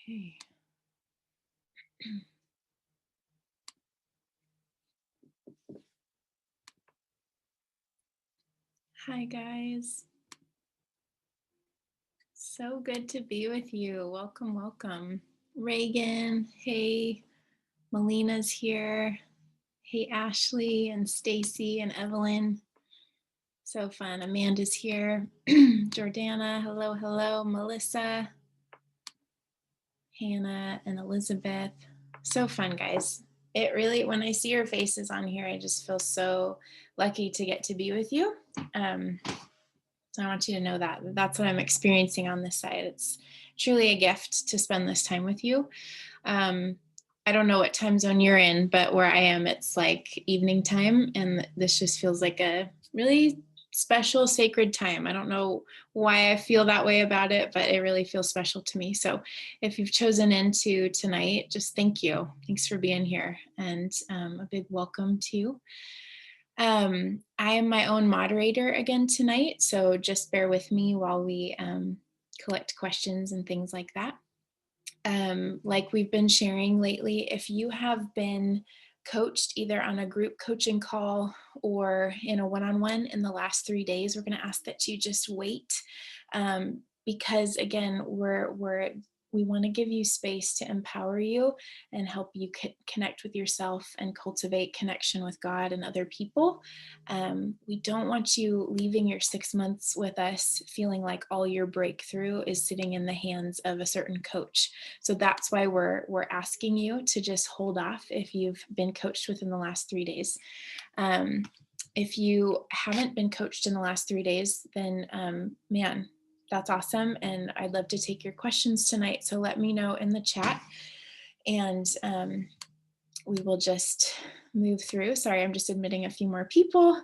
Okay. Hi, guys. So good to be with you. Welcome, welcome. Reagan, hey, Melina's here. Hey, Ashley and Stacy and Evelyn. So fun. Amanda's here. Jordana, hello, hello. Melissa, Hannah, and Elizabeth. So fun, guys. It really, when I see your faces on here, I just feel so lucky to get to be with you. So I want you to know that that's what I'm experiencing on this side. It's truly a gift to spend this time with you. I don't know what time zone you're in, but where I am, it's like evening time. And this just feels like a really special, sacred time. I don't know why I feel that way about it, but it really feels special to me. So if you've chosen into tonight, just thank you. Thanks for being here. And a big welcome to you. I am my own moderator again tonight, so just bear with me while we collect questions and things like that. Like we've been sharing lately, if you have been coached either on a group coaching call or in a one-on-one in the last 3 days, we're going to ask that you just wait, because again, we want to give you space to empower you and help you connect with yourself and cultivate connection with God and other people. We don't want you leaving your 6 months with us feeling like all your breakthrough is sitting in the hands of a certain coach. So that's why we're asking you to just hold off if you've been coached within the last 3 days. If you haven't been coached in the last 3 days, then man, that's awesome. And I'd love to take your questions tonight. So let me know in the chat and we will just move through. Sorry, I'm just admitting a few more people.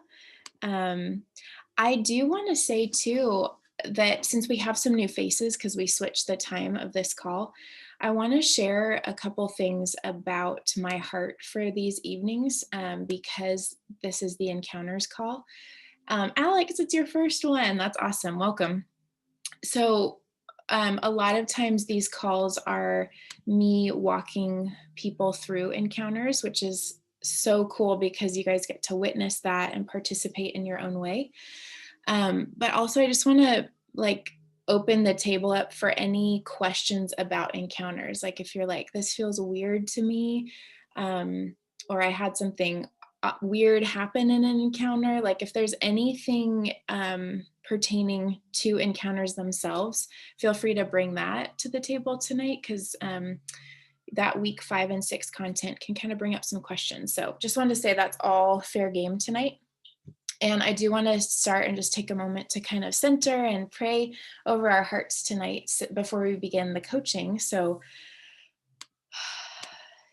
I do want to say too, that since we have some new faces, because we switched the time of this call, I want to share a couple things about my heart for these evenings, because this is the Encounters call. Alex, it's your first one. That's awesome. Welcome. So a lot of times these calls are me walking people through encounters, which is so cool because you guys get to witness that and participate in your own way. But also I just want to open the table up for any questions about encounters. Like if you're like, this feels weird to me, or I had something weird happen in an encounter, like if there's anything pertaining to encounters themselves, feel free to bring that to the table tonight, because that week 5 and 6 content can kind of bring up some questions. So just wanted to say that's all fair game tonight. And I do want to start and just take a moment to kind of center and pray over our hearts tonight before we begin the coaching. So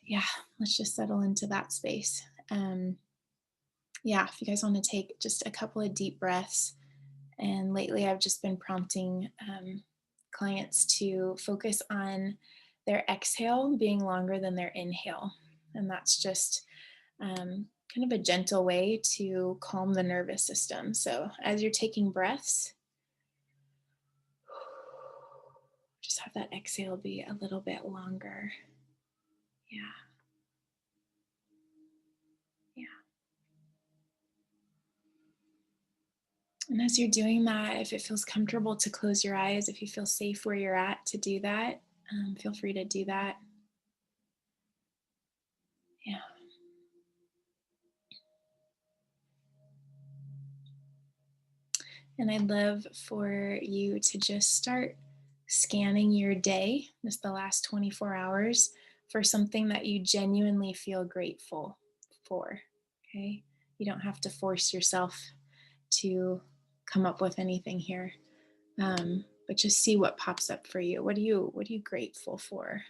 yeah, let's just settle into that space. Yeah, if you guys want to take just a couple of deep breaths. And lately I've just been prompting clients to focus on their exhale being longer than their inhale. And that's just kind of a gentle way to calm the nervous system. So as you're taking breaths, just have that exhale be a little bit longer. Yeah. Yeah. And as you're doing that, if it feels comfortable to close your eyes, if you feel safe where you're at to do that, feel free to do that. Yeah. And I'd love for you to just start scanning your day, just the last 24 hours, for something that you genuinely feel grateful for. Okay. You don't have to force yourself to come up with anything here, but just see what pops up for you. What are you grateful for?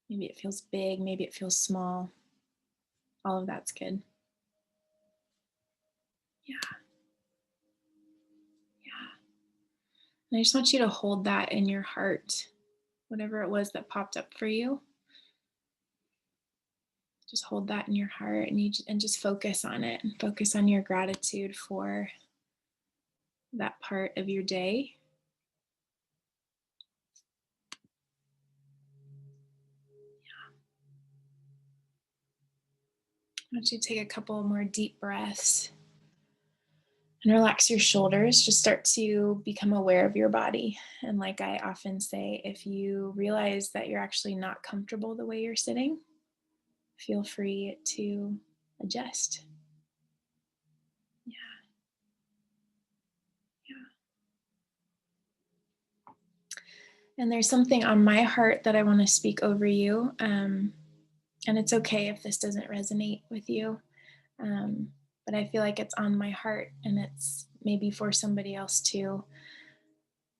Maybe it feels big, maybe it feels small. All of that's good. Yeah. Yeah. And I just want you to hold that in your heart, whatever it was that popped up for you. Just hold that in your heart and just focus on it and focus on your gratitude for that part of your day. want you to take a couple more deep breaths and relax your shoulders. Just start to become aware of your body. And like I often say, if you realize that you're actually not comfortable the way you're sitting, feel free to adjust. Yeah, yeah. And there's something on my heart that I want to speak over you. And it's okay if this doesn't resonate with you. But I feel like it's on my heart and it's maybe for somebody else too.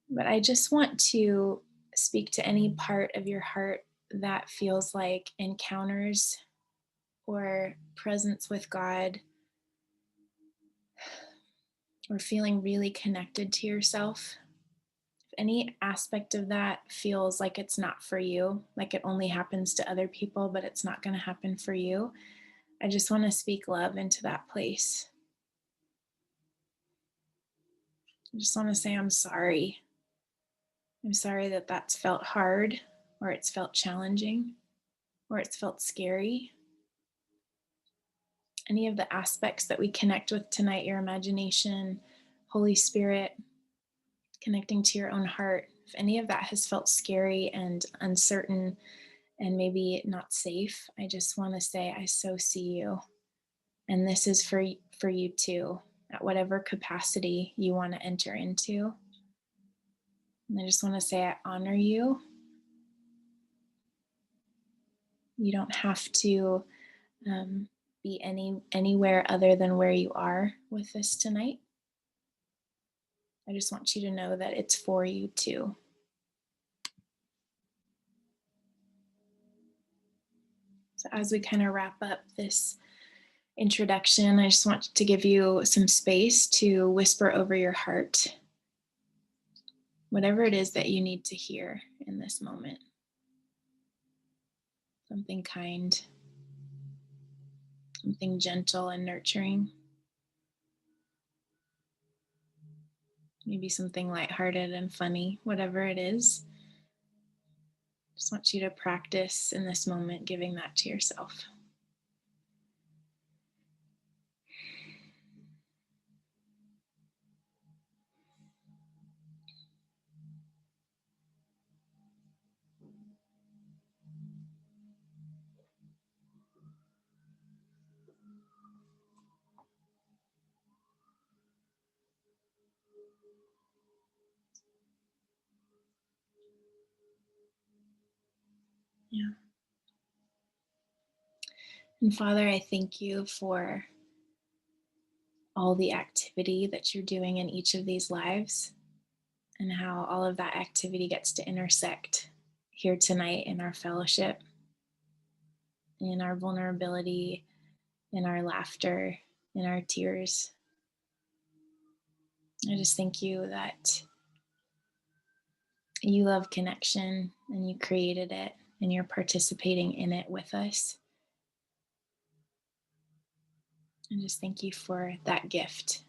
But I just want to speak to any part of your heart that feels like encounters or presence with God or feeling really connected to yourself. If any aspect of that feels like it's not for you, like it only happens to other people, but it's not going to happen for you, I just want to speak love into that place. I just want to say, I'm sorry. I'm sorry that that's felt hard, or it's felt challenging, or it's felt scary. Any of the aspects that we connect with tonight, your imagination, Holy Spirit, connecting to your own heart, if any of that has felt scary and uncertain and maybe not safe, I just want to say, I so see you. And this is for you too, at whatever capacity you want to enter into. And I just want to say, I honor you. You don't have to be anywhere other than where you are with this tonight. I just want you to know that it's for you too. So as we kind of wrap up this introduction, I just want to give you some space to whisper over your heart whatever it is that you need to hear in this moment. Something kind, something gentle and nurturing. Maybe something lighthearted and funny, whatever it is. Just want you to practice in this moment giving that to yourself. Yeah. And Father, I thank you for all the activity that you're doing in each of these lives and how all of that activity gets to intersect here tonight in our fellowship, in our vulnerability, in our laughter, in our tears. I just thank you that you love connection and you created it and you're participating in it with us. And just thank you for that gift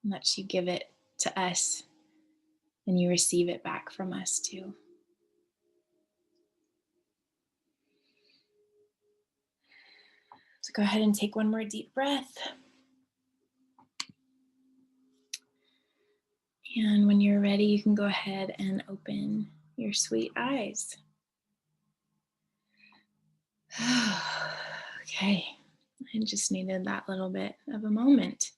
and that you give it to us and you receive it back from us too. So go ahead and take one more deep breath. And when you're ready, you can go ahead and open your sweet eyes. Okay, I just needed that little bit of a moment.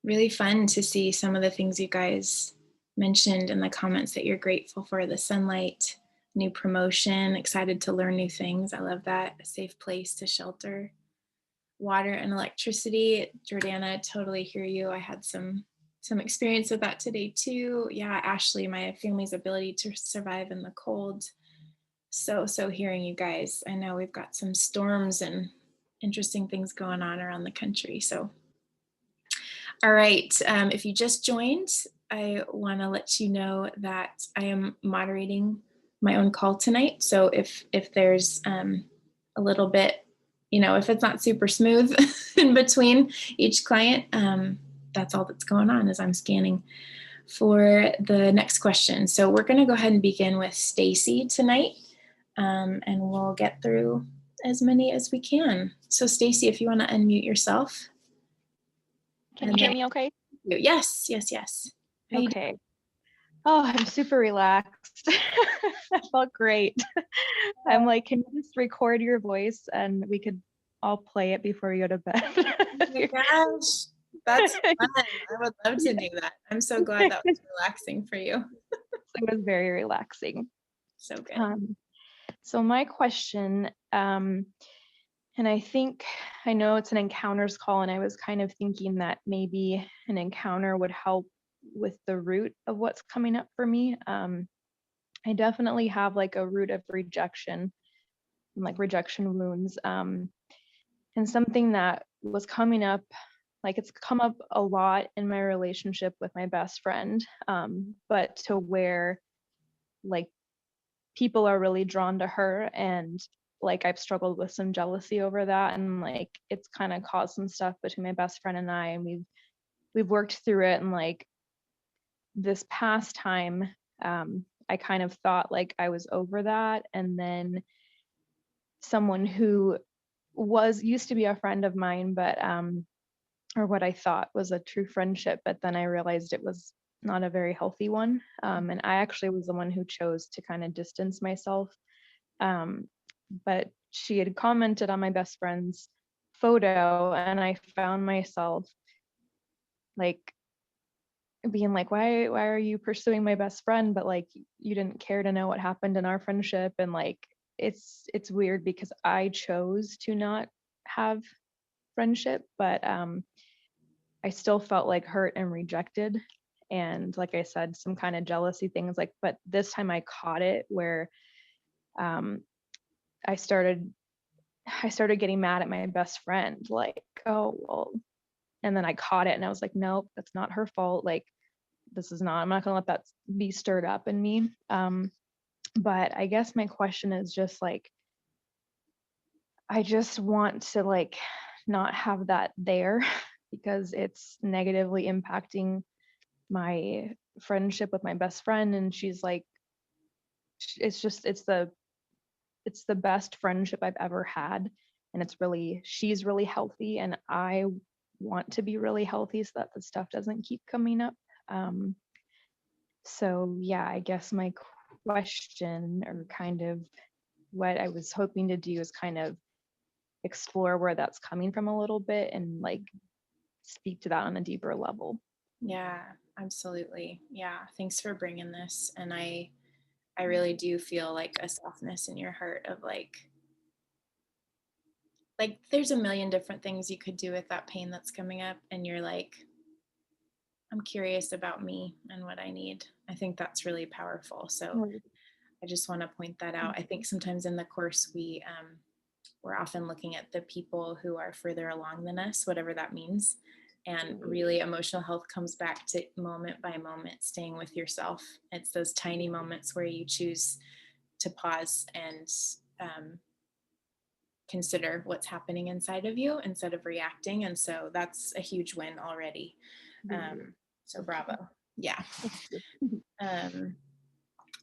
Really fun to see some of the things you guys mentioned in the comments that you're grateful for: the sunlight, new promotion, excited to learn new things. I love that. A safe place to shelter, water and electricity. Jordana, totally hear you. I had some experience with that today too. Yeah, Ashley, my family's ability to survive in the cold. So hearing you guys. I know we've got some storms and interesting things going on around the country. So, all right. If you just joined, I want to let you know that I am moderating my own call tonight. So if there's a little bit, if it's not super smooth in between each client, that's all that's going on as I'm scanning for the next question. So we're going to go ahead and begin with Stacy tonight, and we'll get through as many as we can. So Stacy, if you want to unmute yourself. Can you hear me okay? Yes, yes, yes. How you Okay. Oh, I'm super relaxed. That felt great. I'm like, can you just record your voice and we could all play it before we go to bed? Oh my gosh, that's fun. I would love to do that. I'm so glad that was relaxing for you. It was very relaxing. So good. So my question, and I know it's an encounters call, and I was kind of thinking that maybe an encounter would help with the root of what's coming up for me. I definitely have like a root of rejection and like rejection wounds. And something that was coming up, like it's come up a lot in my relationship with my best friend, but to where like people are really drawn to her, and like I've struggled with some jealousy over that, and like it's kind of caused some stuff between my best friend and I, and we've worked through it. And like this past time, I kind of thought like I was over that, and then someone who was used to be a friend of mine, but or what I thought was a true friendship, but then I realized it was not a very healthy one. And I actually was the one who chose to kind of distance myself. But she had commented on my best friend's photo, and I found myself like being like, why are you pursuing my best friend? But like you didn't care to know what happened in our friendship. And like it's weird because I chose to not have friendship, but I still felt like hurt and rejected. And like I said, some kind of jealousy things like, but this time I caught it where um, I started getting mad at my best friend, like, oh, well, and then I caught it and I was like, nope, that's not her fault. Like, I'm not gonna let that be stirred up in me. But I guess my question is just like, I just want to like not have that there because it's negatively impacting my friendship with my best friend. And she's like, it's the best friendship I've ever had, and she's really healthy, and I want to be really healthy so that the stuff doesn't keep coming up. So yeah, I guess my question, or kind of what I was hoping to do, is kind of explore where that's coming from a little bit and like speak to that on a deeper level. Yeah, absolutely. Yeah, thanks for bringing this. And I really do feel like a softness in your heart of like there's a million different things you could do with that pain that's coming up, and you're like, I'm curious about me and what I need. I think that's really powerful. So I just want to point that out. I think sometimes in the course we're often looking at the people who are further along than us, whatever that means. And really, emotional health comes back to moment by moment, staying with yourself. It's those tiny moments where you choose to pause and consider what's happening inside of you instead of reacting. And so that's a huge win already. So bravo. Yeah.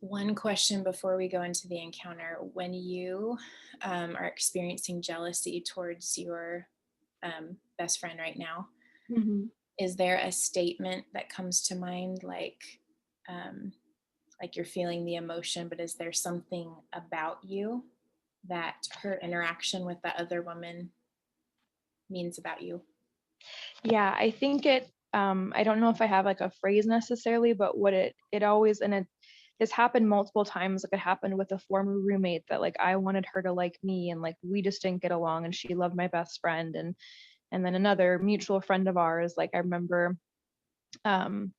One question before we go into the encounter: when you are experiencing jealousy towards your best friend right now, is there a statement that comes to mind, like you're feeling the emotion, but is there something about you that her interaction with that other woman means about you? Yeah, I think I don't know if I have like a phrase necessarily, but what it always, and it's happened multiple times. Like it happened with a former roommate that like I wanted her to like me, and like we just didn't get along, and she loved my best friend. And then another mutual friend of ours, like I remember um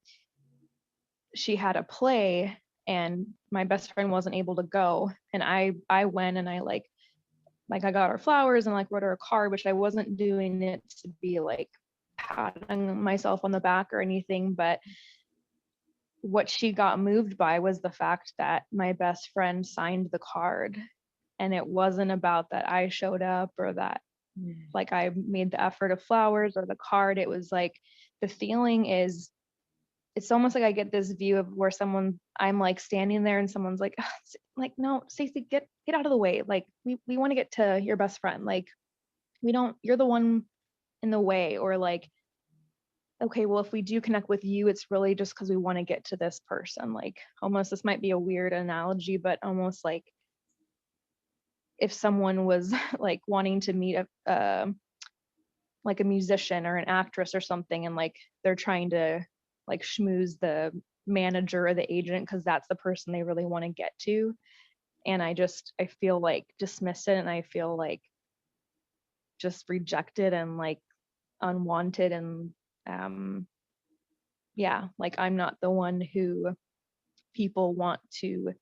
she had a play and my best friend wasn't able to go, and I went, and I like I got her flowers and like wrote her a card, which I wasn't doing it to be like patting myself on the back or anything, but what she got moved by was the fact that my best friend signed the card, and it wasn't about that I showed up or that like I made the effort of flowers or the card. It was like the feeling is it's almost like I get this view of where I'm like standing there and someone's like, "Ugh, like, no, Stacey, get out of the way. Like, we want to get to your best friend. Like, you're the one in the way." Or like, okay, well, if we do connect with you, it's really just because we want to get to this person. Like, almost, this might be a weird analogy, but almost like if someone was like wanting to meet like a musician or an actress or something, and like they're trying to like schmooze the manager or the agent because that's the person they really want to get to. And I feel like dismissed it, and I feel like just rejected and like unwanted, and yeah, like I'm not the one who people want to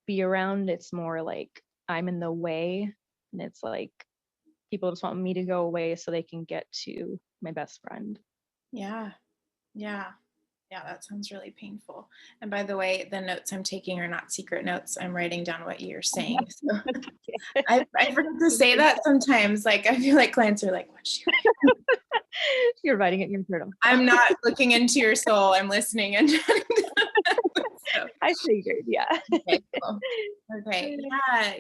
be around. It's more like I'm in the way, and it's like people just want me to go away so they can get to my best friend. Yeah. Yeah. Yeah, that sounds really painful. And by the way, the notes I'm taking are not secret notes. I'm writing down what you're saying. So I forget to say that sometimes. Like I feel like clients are like, "What's she writing?" You're writing it in your journal. I'm not looking into your soul. I'm listening and so, I figured, yeah. okay, cool. Okay.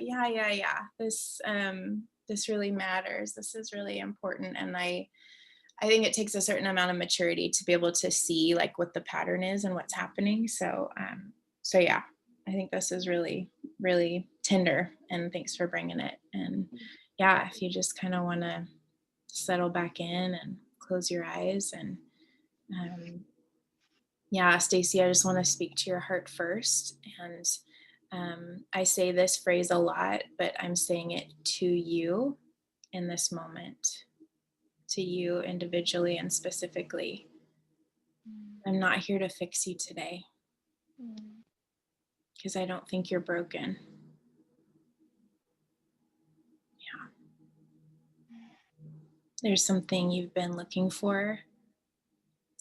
Yeah. This really matters. This is really important. And I think it takes a certain amount of maturity to be able to see like what the pattern is and what's happening. So yeah, I think this is really, really tender, and thanks for bringing it. And yeah, if you just kind of want to settle back in and close your eyes and, yeah, Stacey, I just want to speak to your heart first. And I say this phrase a lot, but I'm saying it to you in this moment, to you individually and specifically. I'm not here to fix you today because I don't think you're broken. Yeah. There's something you've been looking for.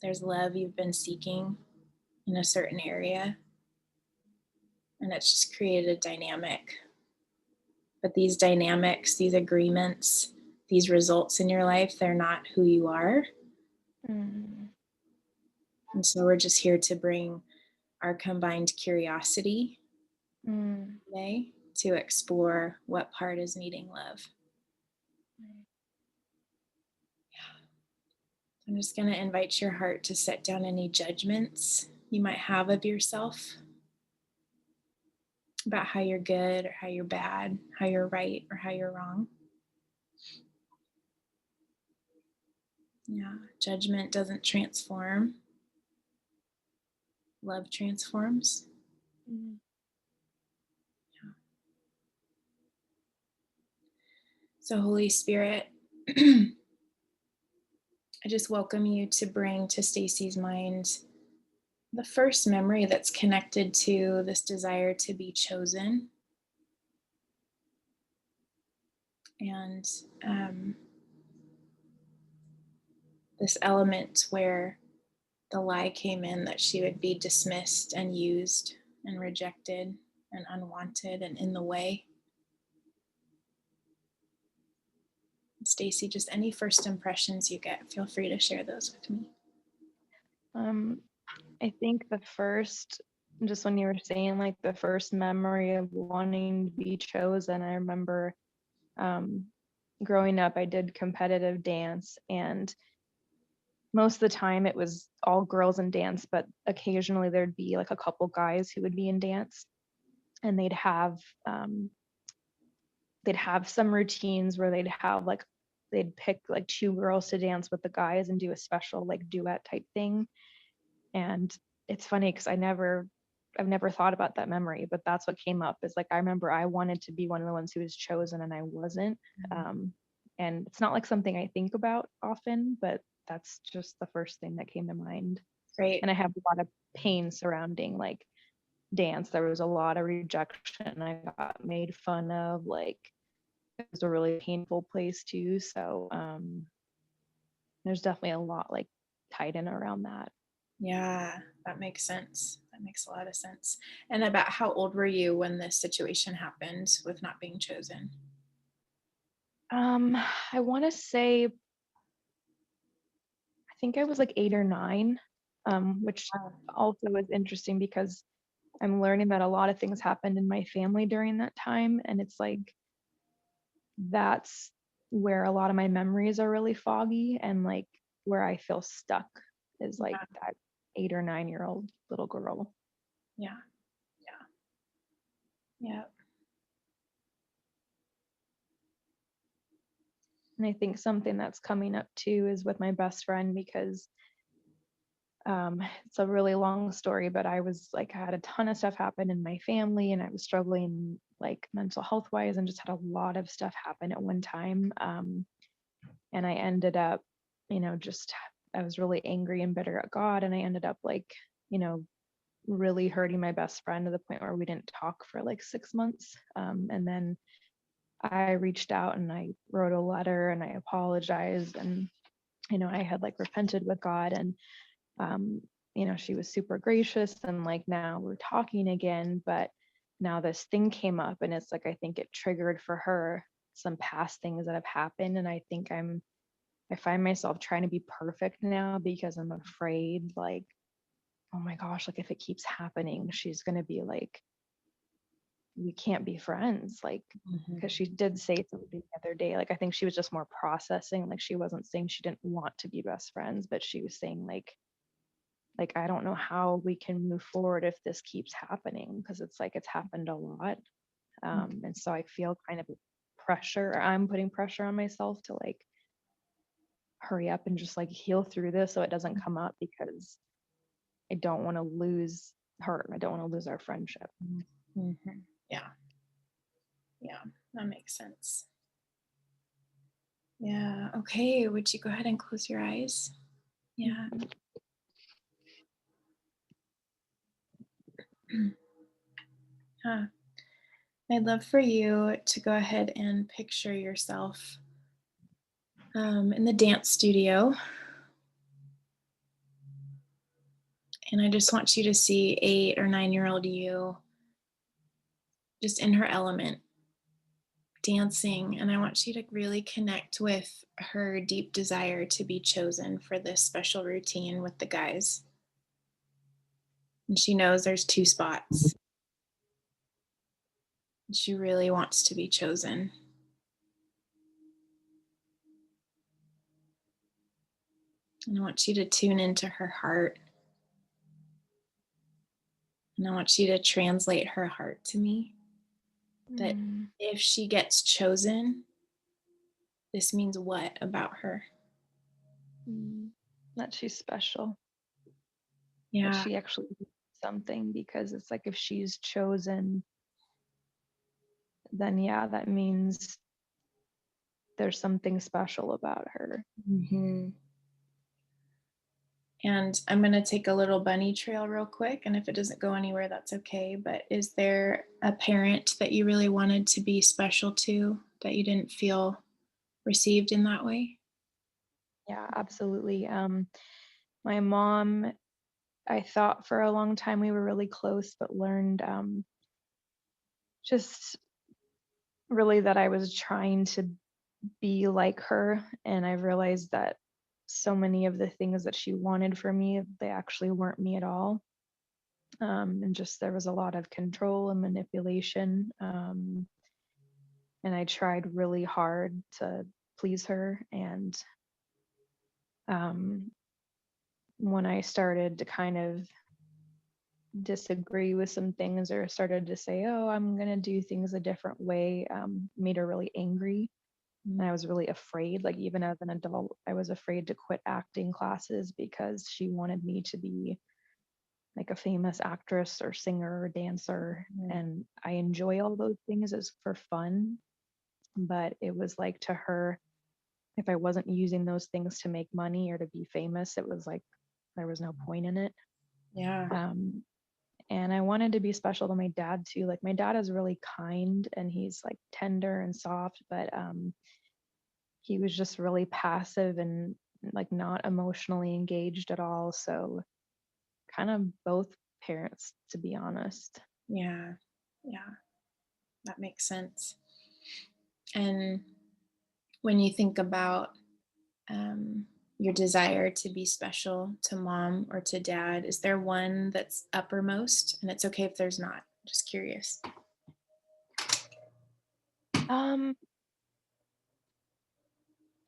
There's love you've been seeking in a certain area. And it's just created a dynamic. But these dynamics, these agreements, these results in your life, they're not who you are. Mm. And so we're just here to bring our combined curiosity today to explore what part is needing love. I'm just going to invite your heart to set down any judgments you might have of yourself about how you're good or how you're bad, how you're right or how you're wrong. Yeah, judgment doesn't transform. Love transforms. Mm. Yeah. So, Holy Spirit, I just welcome you to bring to Stacey's mind the first memory that's connected to this desire to be chosen. And this element where the lie came in that she would be dismissed and used and rejected and unwanted and in the way. Stacey, just any first impressions you get, feel free to share those with me. I think just when you were saying like the first memory of wanting to be chosen, I remember growing up, I did competitive dance, and most of the time it was all girls in dance, but occasionally there'd be like a couple guys who would be in dance, and they'd have some routines where they'd pick like two girls to dance with the guys and do a special like duet type thing. And it's funny because I've never thought about that memory, but that's what came up. Is like I remember I wanted to be one of the ones who was chosen and I wasn't. And it's not like something I think about often, but that's just the first thing that came to mind. Great. And I have a lot of pain surrounding like dance. There was a lot of rejection. I got made fun of. Like it was a really painful place too. So there's definitely a lot like tied in around that. Yeah, that makes sense. That makes a lot of sense. And about how old were you when this situation happened with not being chosen? I want to say, I think I was like 8 or 9. which also is interesting because I'm learning that a lot of things happened in my family during that time. And it's like, that's where a lot of my memories are really foggy, and like where I feel stuck is like Yeah. that 8 or 9 year old little girl. Yeah. Yeah. Yeah. And I think something that's coming up too is with my best friend, because it's a really long story, but I was like, I had a ton of stuff happen in my family and I was struggling like mental health wise and just had a lot of stuff happen at one time. And I ended up, just I was really angry and bitter at God. And I ended up like, really hurting my best friend to the point where we didn't talk for like 6 months. And then I reached out and I wrote a letter and I apologized, and I had like repented with God, and um, she was super gracious, and like now we're talking again. But now this thing came up, and it's like I think it triggered for her some past things that have happened, and I think I find myself trying to be perfect now because I'm afraid, like, oh my gosh, like if it keeps happening, she's going to be like, we can't be friends, like, Mhm. because she did say something the other day, like I think she was just more processing, like she wasn't saying she didn't want to be best friends, but she was saying like I don't know how we can move forward if this keeps happening, because it's like it's happened a lot. And so I feel kind of pressure, I'm putting pressure on myself to like hurry up and just like heal through this so it doesn't come up, because I don't want to lose her, I don't want to lose our friendship. Mhm. Yeah. Yeah. That makes sense. Yeah. Okay. Would you go ahead and close your eyes? Yeah. Huh. I'd love for you to go ahead and picture yourself in the dance studio. And I just want you to see 8 or 9 year old you just in her element, dancing. And I want you to really connect with her deep desire to be chosen for this special routine with the guys. And she knows there's 2 spots. She really wants to be chosen. And I want you to tune into her heart. And I want you to translate her heart to me, that Mm, if she gets chosen, this means what about her? mm. That she's special, that Yeah. she actually did something, because it's like if she's chosen, then yeah, that means there's something special about her. Hmm. And I'm going to take a little bunny trail real quick. And if it doesn't go anywhere, that's okay. But is there a parent that you really wanted to be special to that you didn't feel received in that way? Yeah, absolutely. My mom, I thought for a long time we were really close, but learned just really that I was trying to be like her. And I realized that so many of the things that she wanted for me, they actually weren't me at all. And just there was a lot of control and manipulation. And I tried really hard to please her. And um, when I started to kind of disagree with some things or started to say, oh, I'm going to do things a different way, made her really angry. And I was really afraid, like even as an adult, I was afraid to quit acting classes because she wanted me to be like a famous actress or singer or dancer. Mhm. And I enjoy all those things as for fun. But it was like to her, if I wasn't using those things to make money or to be famous, it was like there was no point in it. Yeah. Um, and I wanted to be special to my dad too. Like my dad is really kind and he's like tender and soft, but he was just really passive and like not emotionally engaged at all. So kind of both parents, to be honest. Yeah. Yeah. That makes sense. And when you think about um, your desire to be special to mom or to dad, is there one that's uppermost? And it's okay if there's not. Just curious. Um,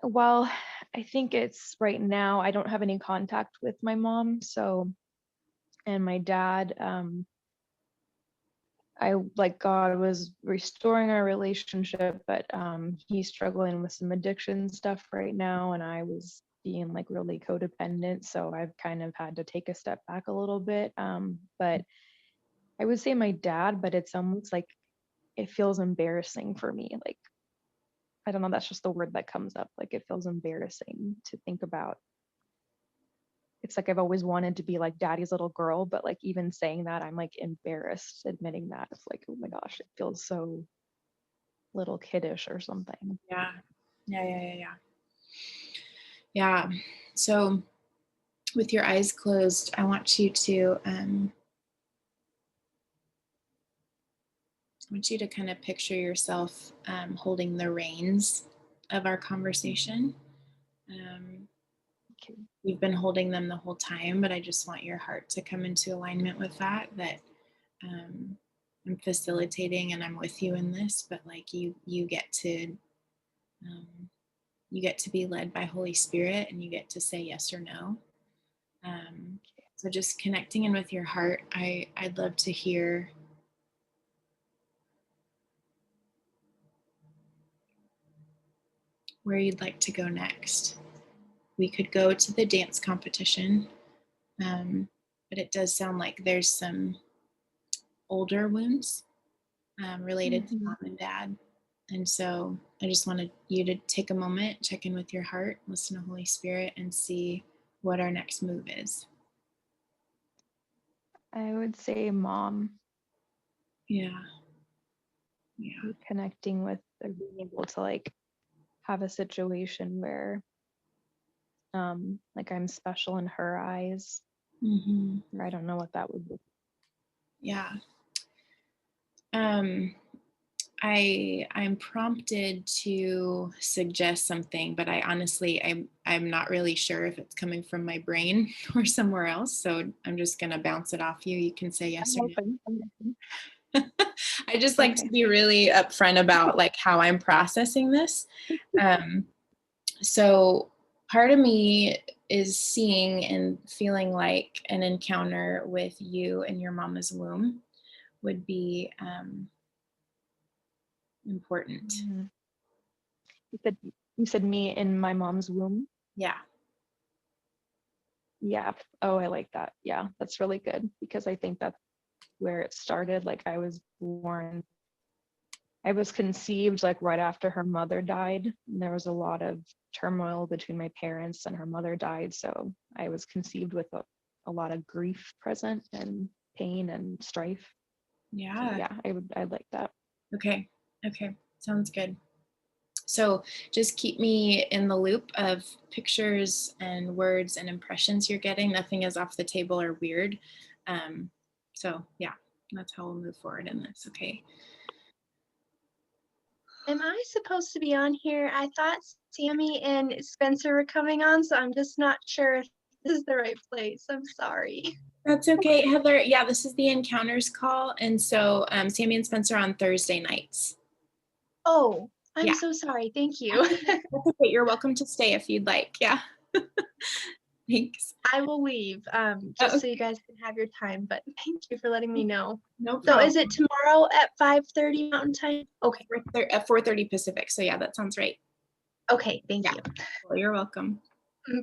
well, I think it's right now I don't have any contact with my mom, so and my dad, I like God was restoring our relationship, but he's struggling with some addiction stuff right now, and I was being like really codependent, so I've kind of had to take a step back a little bit. But I would say my dad, but it's almost like it feels embarrassing for me. Like I don't know, that's just the word that comes up. Like it feels embarrassing to think about. It's like I've always wanted to be like daddy's little girl, but like even saying that, I'm like embarrassed admitting that. It's like, oh my gosh, it feels so little kiddish or something. Yeah. Yeah. Yeah. So with your eyes closed, I want you to kind of picture yourself holding the reins of our conversation. Okay. You've been holding them the whole time, but I just want your heart to come into alignment with that I'm facilitating and I'm with you in this, but like you get to be led by Holy Spirit, and you get to say yes or no. So just connecting in with your heart, I'd love to hear where you'd like to go next. We could go to the dance competition, but it does sound like there's some older wounds related to mom and dad. And so I just wanted you to take a moment, check in with your heart, listen to Holy Spirit, and see what our next move is. I would say mom. Yeah. Connecting with or being able to like have a situation where like I'm special in her eyes. Mm-hmm. Or I don't know what that would be. Yeah. I'm prompted to suggest something, but I honestly I'm not really sure if it's coming from my brain or somewhere else. So I'm just gonna bounce it off you. You can say yes or no. I just like to be really upfront about like how I'm processing this. So part of me is seeing and feeling like an encounter with you in your mama's womb would be important. You said me in my mom's womb. Yeah. Yeah. Oh, I like that. Yeah, that's really good because I think that's where it started. Like I was conceived like right after her mother died. And there was a lot of turmoil between my parents and her mother died. So I was conceived with a lot of grief present and pain and strife. Yeah. So yeah, I'd like that. Okay. Sounds good. So just keep me in the loop of pictures and words and impressions you're getting. Nothing is off the table or weird. So yeah, that's how we'll move forward in this. Okay. Am I supposed to be on here? I thought Sammy and Spencer were coming on, so I'm just not sure if this is the right place. I'm sorry. That's okay, Heather. Yeah, this is the Encounters call. And so Sammy and Spencer on Thursday nights. Oh, I'm so sorry. Thank you. That's okay. You're welcome to stay if you'd like. Yeah. Thanks. I will leave just so you guys can have your time, but thank you for letting me know. No problem. So is it tomorrow at 5:30 Mountain Time? Okay. At 4:30 Pacific. So yeah, that sounds right. Okay, thank you. Well, you're welcome.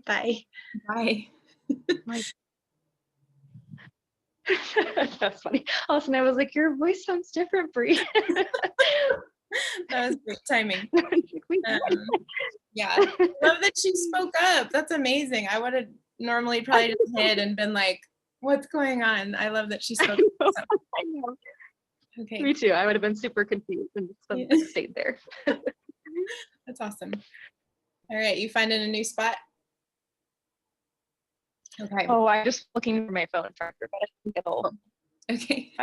Bye. Bye. That's funny. Awesome. I was like, your voice sounds different, Brie. That was great timing. Yeah. Love that she spoke up. That's amazing. I would have normally probably just hid and been like, what's going on? I love that she spoke up. I know. Okay. Me too. I would have been super confused and just stayed there. That's awesome. All right. You finding a new spot? Okay. Oh, I'm just looking for my phone charger, but I can get old. Okay.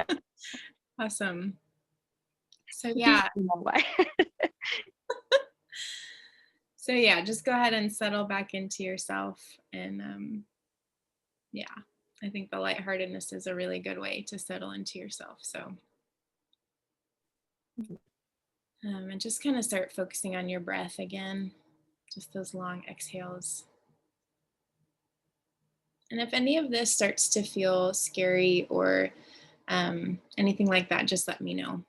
Awesome. So yeah. So yeah, just go ahead and settle back into yourself. And yeah, I think the lightheartedness is a really good way to settle into yourself. So and just kind of start focusing on your breath again, just those long exhales. And if any of this starts to feel scary or anything like that, just let me know.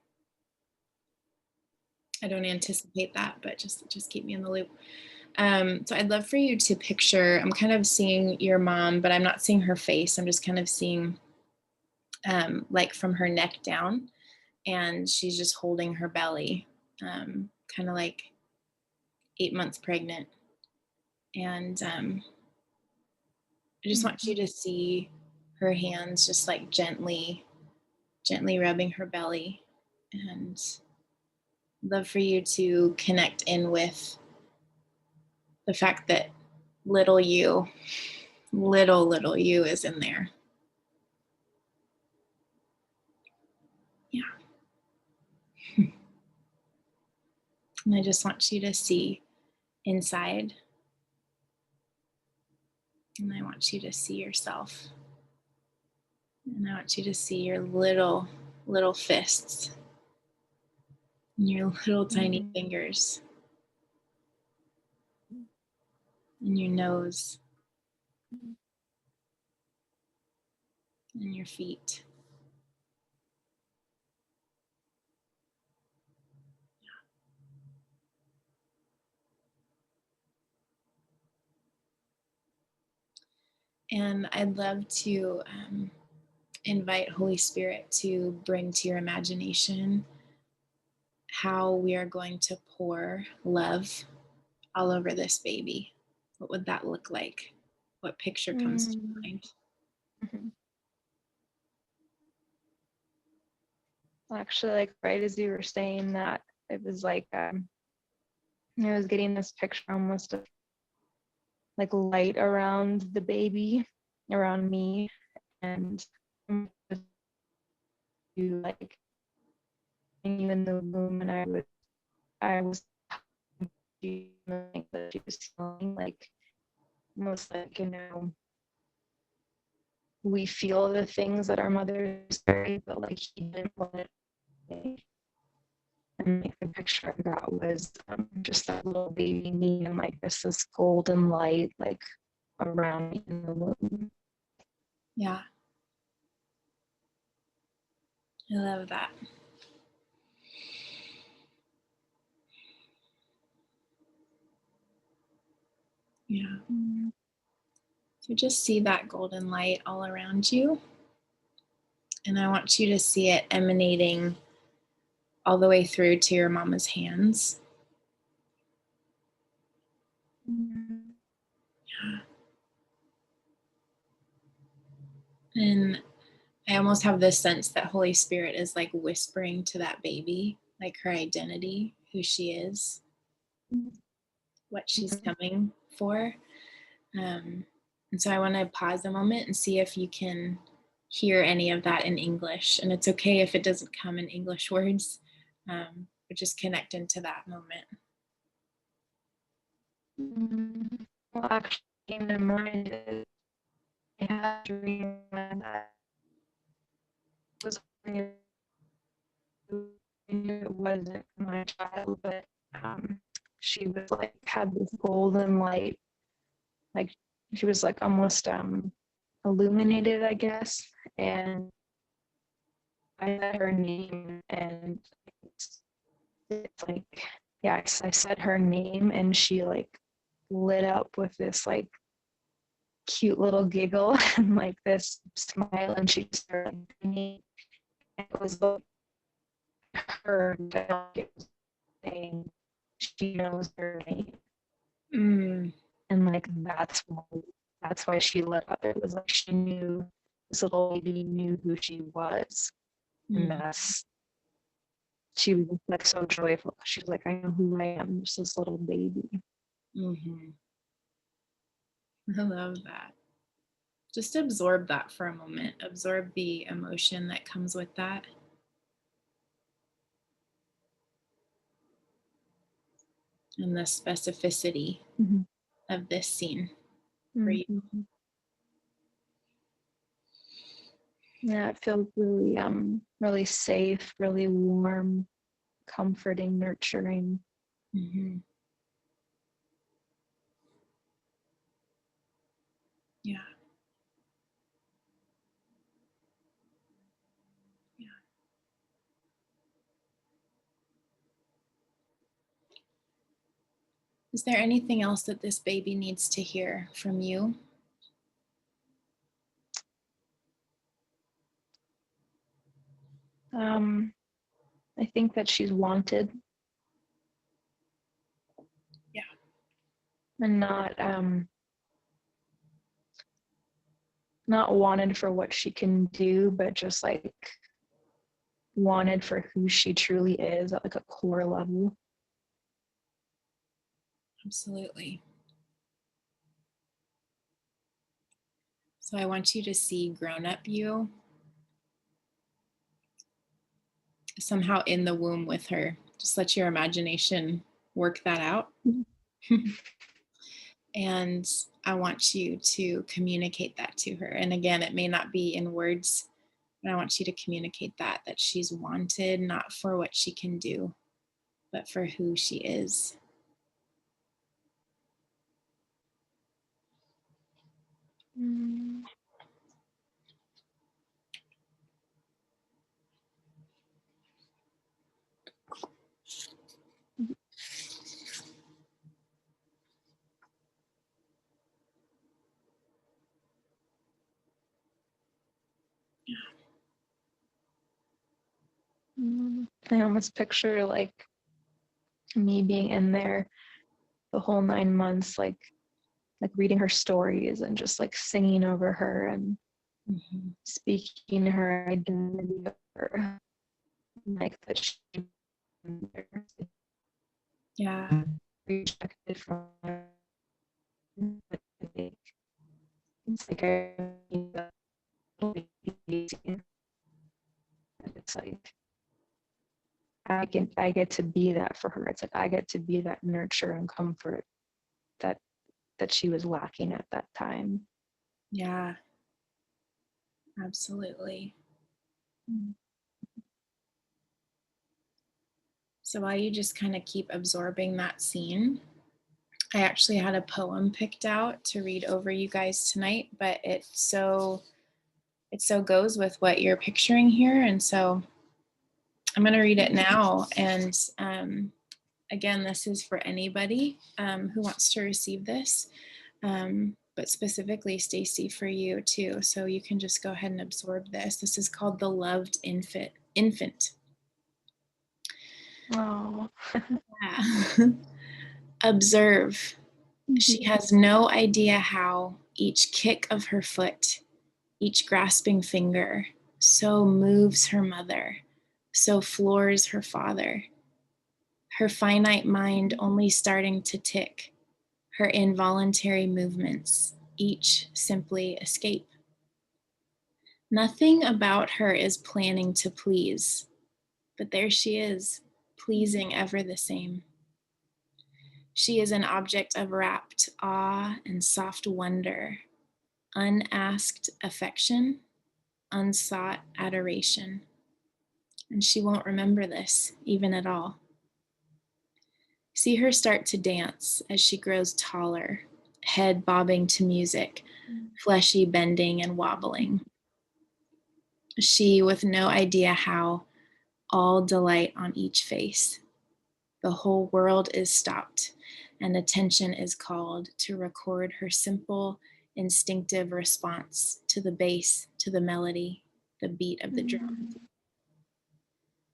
I don't anticipate that, but just keep me in the loop. So I'd love for you to picture, I'm kind of seeing your mom, but I'm not seeing her face. I'm just kind of seeing like from her neck down, and she's just holding her belly, kind of like 8 months pregnant. And I just want you to see her hands just like gently rubbing her belly. And I'd love for you to connect in with the fact that little you is in there. Yeah. And I just want you to see inside. And I want you to see yourself. And I want you to see your little fists and your little tiny fingers and your nose and your feet. And I'd love to invite Holy Spirit to bring to your imagination how we are going to pour love all over this baby. What would that look like? What picture comes to mind? Actually, like right as you were saying that, it was like I was getting this picture almost of like light around the baby, around me, and you like you in the room, and I was feeling that she was feeling like almost like, you know, we feel the things that our mothers carry, but like he didn't want it. And like the picture I got was just that little baby me and like this golden light like around me in the room. Yeah. I love that. Yeah. So just see that golden light all around you. And I want you to see it emanating all the way through to your mama's hands. Yeah. And I almost have this sense that Holy Spirit is like whispering to that baby, like her identity, who she is, what she's coming for. And so I want to pause a moment and see if you can hear any of that in English. And it's okay if it doesn't come in English words, but just connect into that moment. Well, actually, came to mind is I had a dream that was it wasn't my child, but she was like had this golden light, like she was like almost illuminated, I guess, and I said her name, and it's like, yeah, I said her name, and she like lit up with this like cute little giggle and like this smile, and she started singing. It was like her saying she knows her name, and like that's why she lit up. It was like she knew, this little lady knew who she was, and she was like so joyful. She's like, I know who I am, just this little baby. I love that. Just absorb that for a moment. Absorb the emotion that comes with that. and the specificity Mhm. of this scene for you. Mhm. Yeah, it feels really really safe, really warm, comforting, nurturing. Mhm. Yeah. Yeah. Is there anything else that this baby needs to hear from you? I think that she's wanted. Yeah. And not wanted for what she can do, but just like wanted for who she truly is at like a core level. Absolutely. So I want you to see grown-up you somehow in the womb with her. Just let your imagination work that out. And I want you to communicate that to her. And again, it may not be in words, but I want you to communicate that she's wanted, not for what she can do, but for who she is. Mm. I almost picture like me being in there the whole 9 months, like reading her stories and just like singing over her and speaking her identity over, like that she Yeah. rejected from her. It's like it's like I get to be that for her. It's like I get to be that nurture and comfort that she was lacking at that time. Yeah. Absolutely. So while you just kind of keep absorbing that scene, I actually had a poem picked out to read over you guys tonight, but it so goes with what you're picturing here. And so I'm going to read it now. And again, this is for anybody who wants to receive this, but specifically, Stacy, for you too. So you can just go ahead and absorb this. This is called The Loved Infant. Oh. Yeah. Observe. She has no idea how each kick of her foot, each grasping finger, so moves her mother, so floors her father. Her finite mind only starting to tick, her involuntary movements, each simply escape. Nothing about her is planning to please, but there she is, pleasing ever the same. She is an object of rapt awe and soft wonder, unasked affection, unsought adoration. And she won't remember this even at all. See her start to dance as she grows taller, head bobbing to music, fleshy bending and wobbling. She, with no idea how, all delight on each face. The whole world is stopped, and attention is called to record her simple, instinctive response to the bass, to the melody, the beat of the drum.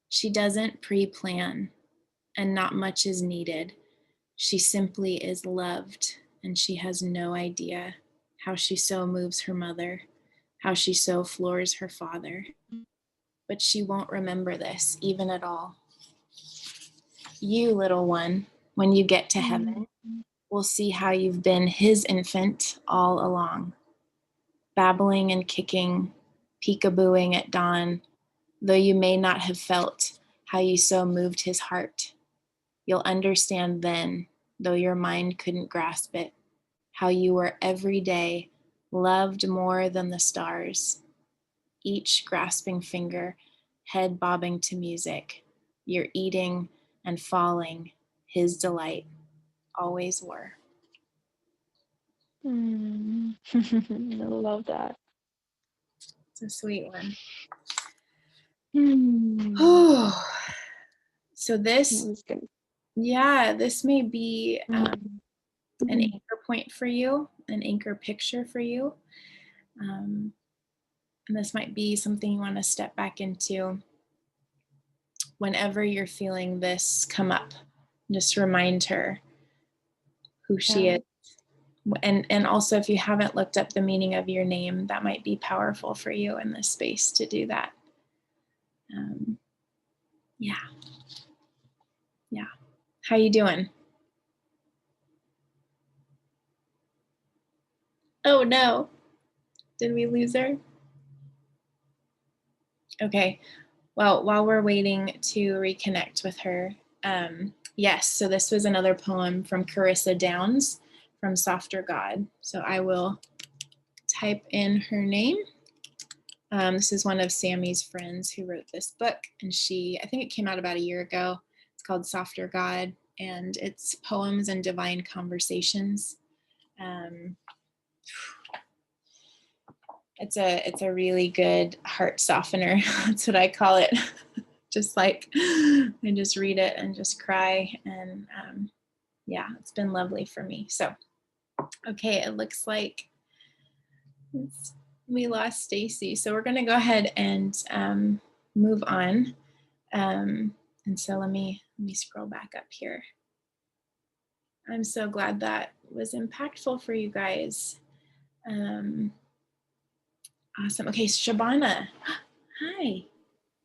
She doesn't pre-plan, and not much is needed. She simply is loved, and she has no idea how she so moves her mother, how she so floors her father. But she won't remember this even at all. You, little one, when you get to heaven, will see how you've been his infant all along, babbling and kicking, peekabooing at dawn, though you may not have felt how you so moved his heart. You'll understand then though your mind couldn't grasp it, how you were every day loved more than the stars, each grasping finger, head bobbing to music, your eating and falling, his delight, always were. I love that. It's a sweet one. That So this, was good. yeah, this may be an Mm. anchor point for you, an anchor picture for you. And this might be something you want to step back into whenever you're feeling this come up. Just remind her who she Yeah. is. And also, if you haven't looked up the meaning of your name, that might be powerful for you in this space to do that. Yeah. How you doing? Oh no, did we lose her? Okay, well, while we're waiting to reconnect with her, yes, so this was another poem from Carissa Downs from Softer God. So I will type in her name. This is one of Sammy's friends who wrote this book, and I think it came out about a year ago. It's called Softer God, and it's poems and divine conversations. It's a really good heart softener. That's what I call it. Just like I just read it and just cry, and yeah, it's been lovely for me. So, okay, it looks like we lost Stacy, so we're going to go ahead and move on. And so let me scroll back up here. I'm so glad that was impactful for you guys. Awesome. Okay, Shabana. Hi,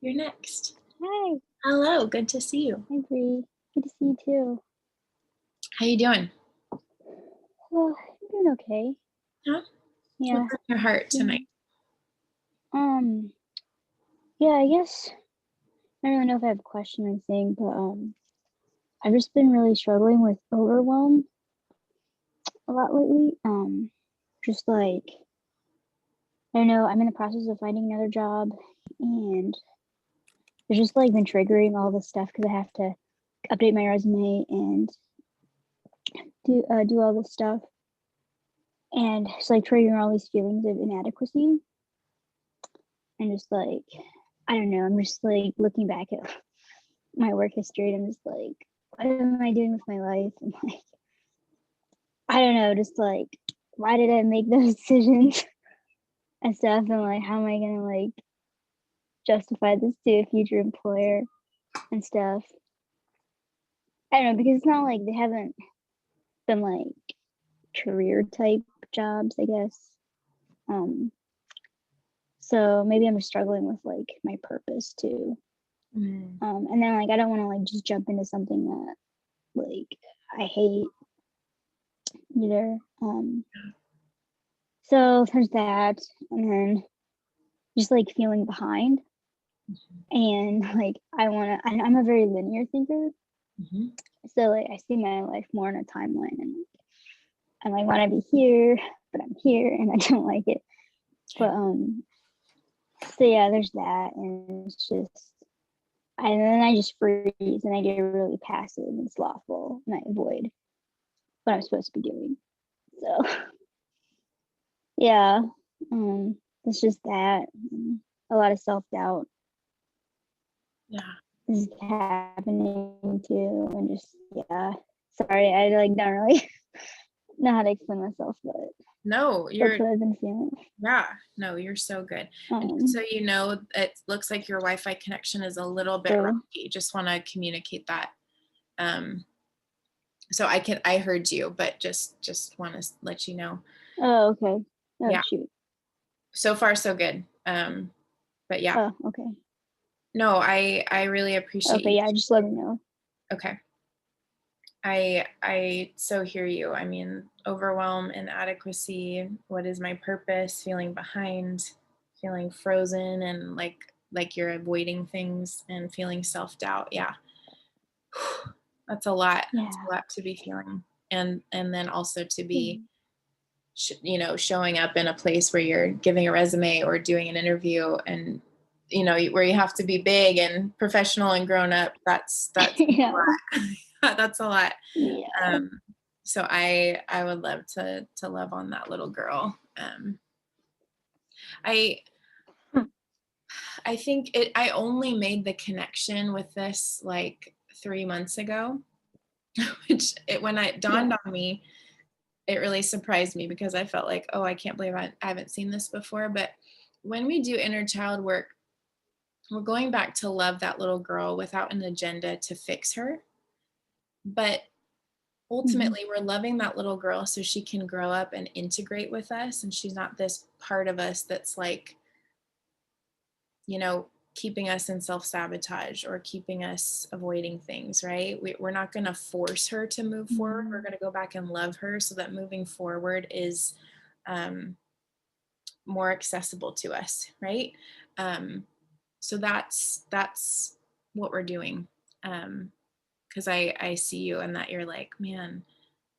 you're next. Hi. Hello, good to see you. Hi, Bree. Good to see you too. How you doing? Well, I'm doing okay. Huh? Yeah. What's on your heart tonight? Yeah, I guess I don't really know if I have a question or anything, but I've just been really struggling with overwhelm a lot lately. Just like I don't know, I'm in the process of finding another job, and it's just like been triggering all this stuff because I have to update my resume and do all this stuff, and it's like triggering all these feelings of inadequacy. And just like, I don't know, I'm just like looking back at my work history and I'm just like, what am I doing with my life? And like, I don't know, just like, why did I make those decisions and stuff? And like, how am I gonna like justify this to a future employer and stuff? I don't know, because it's not like they haven't been like career type jobs, I guess. So maybe I'm just struggling with like my purpose too. And then like I don't want to like just jump into something that like I hate either. So there's that, and then just like feeling behind, and like I'm a very linear thinker, so like I see my life more in a timeline, and I like want to be here, but I'm here, and I don't like it. But so yeah, there's that, and it's just, and then I just freeze and I get really passive and slothful, and I avoid what I'm supposed to be doing. So yeah, it's just that, a lot of self-doubt Yeah. is happening too, and just, yeah, sorry, I like don't really know how to explain myself, but No, that's what I've been feeling. yeah, no, you're so good. And just so you know, it looks like your Wi-Fi connection is a little bit rocky. Just want to communicate that. So I heard you, but just want to let you know. Oh, okay. Oh, yeah. Shoot. So far, so good. But yeah. Oh, okay. No, I really appreciate. Okay, yeah, just let me know. Okay. I so hear you. I mean, overwhelm, inadequacy, what is my purpose, feeling behind, feeling frozen, and like you're avoiding things, and feeling self-doubt. Yeah. That's a lot. Yeah. That's a lot to be feeling. And then also to be, Mhm. showing up in a place where you're giving a resume or doing an interview and, where you have to be big and professional and grown up. That's a Yeah. lot. That's a lot. Yeah. So I would love to love on that little girl. I Hmm. I think I only made the connection with this like 3 months ago, which when it dawned on me, it really surprised me because I felt like, oh, I can't believe I haven't seen this before. But when we do inner child work, we're going back to love that little girl without an agenda to fix her. But Mhm. ultimately, we're loving that little girl so she can grow up and integrate with us. And she's not this part of us that's like, keeping us in self-sabotage or keeping us avoiding things, right? We're not going to force her to move forward. We're Mhm. going to go back and love her so that moving forward is um, more accessible to us, right? Um, so that's what we're doing. Because I see you and that you're like, man,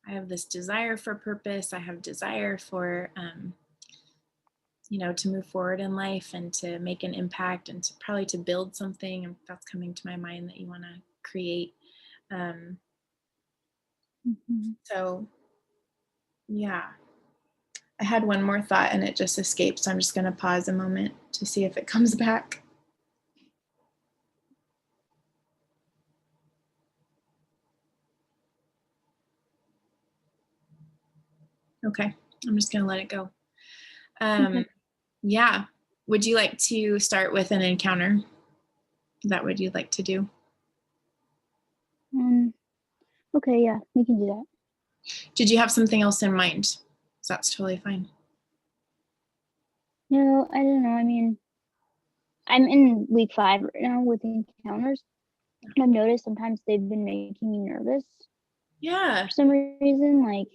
I have this desire for purpose. I have desire for to move forward in life and to make an impact and to probably to build something. And that's coming to my mind that you want to create. Um, Mhm. so yeah, I had one more thought and it just escaped. So I'm just going to pause a moment to see if it comes back. Okay, I'm just going to let it go. Okay. Yeah. Would you like to start with an encounter? Is that what you'd like to do? Um, okay, yeah, we can do that. Did you have something else in mind? So that's totally fine. No, I don't know. I mean, I'm in week 5 right now with encounters. And I've noticed sometimes they've been making me nervous Yeah. for some reason. Like,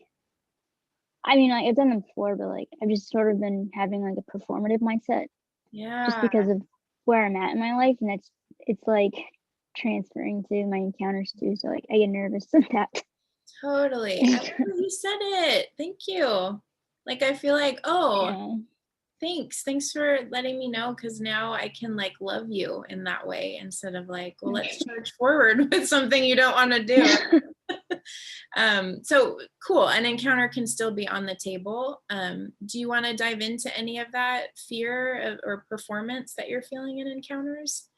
I mean, like I've done them before, but like I've just sort of been having like a performative mindset just Yeah. because of where I'm at in my life, and it's like transferring to my encounters too. So like I get nervous at that. Totally. I love that you said it. Thank you. Like I feel like, oh, Yeah. thanks for letting me know because now I can like love you in that way instead of like, well, let's charge forward with something you don't want to do. So cool. An encounter can still be on the table. Do you want to dive into any of that fear or performance that you're feeling in encounters?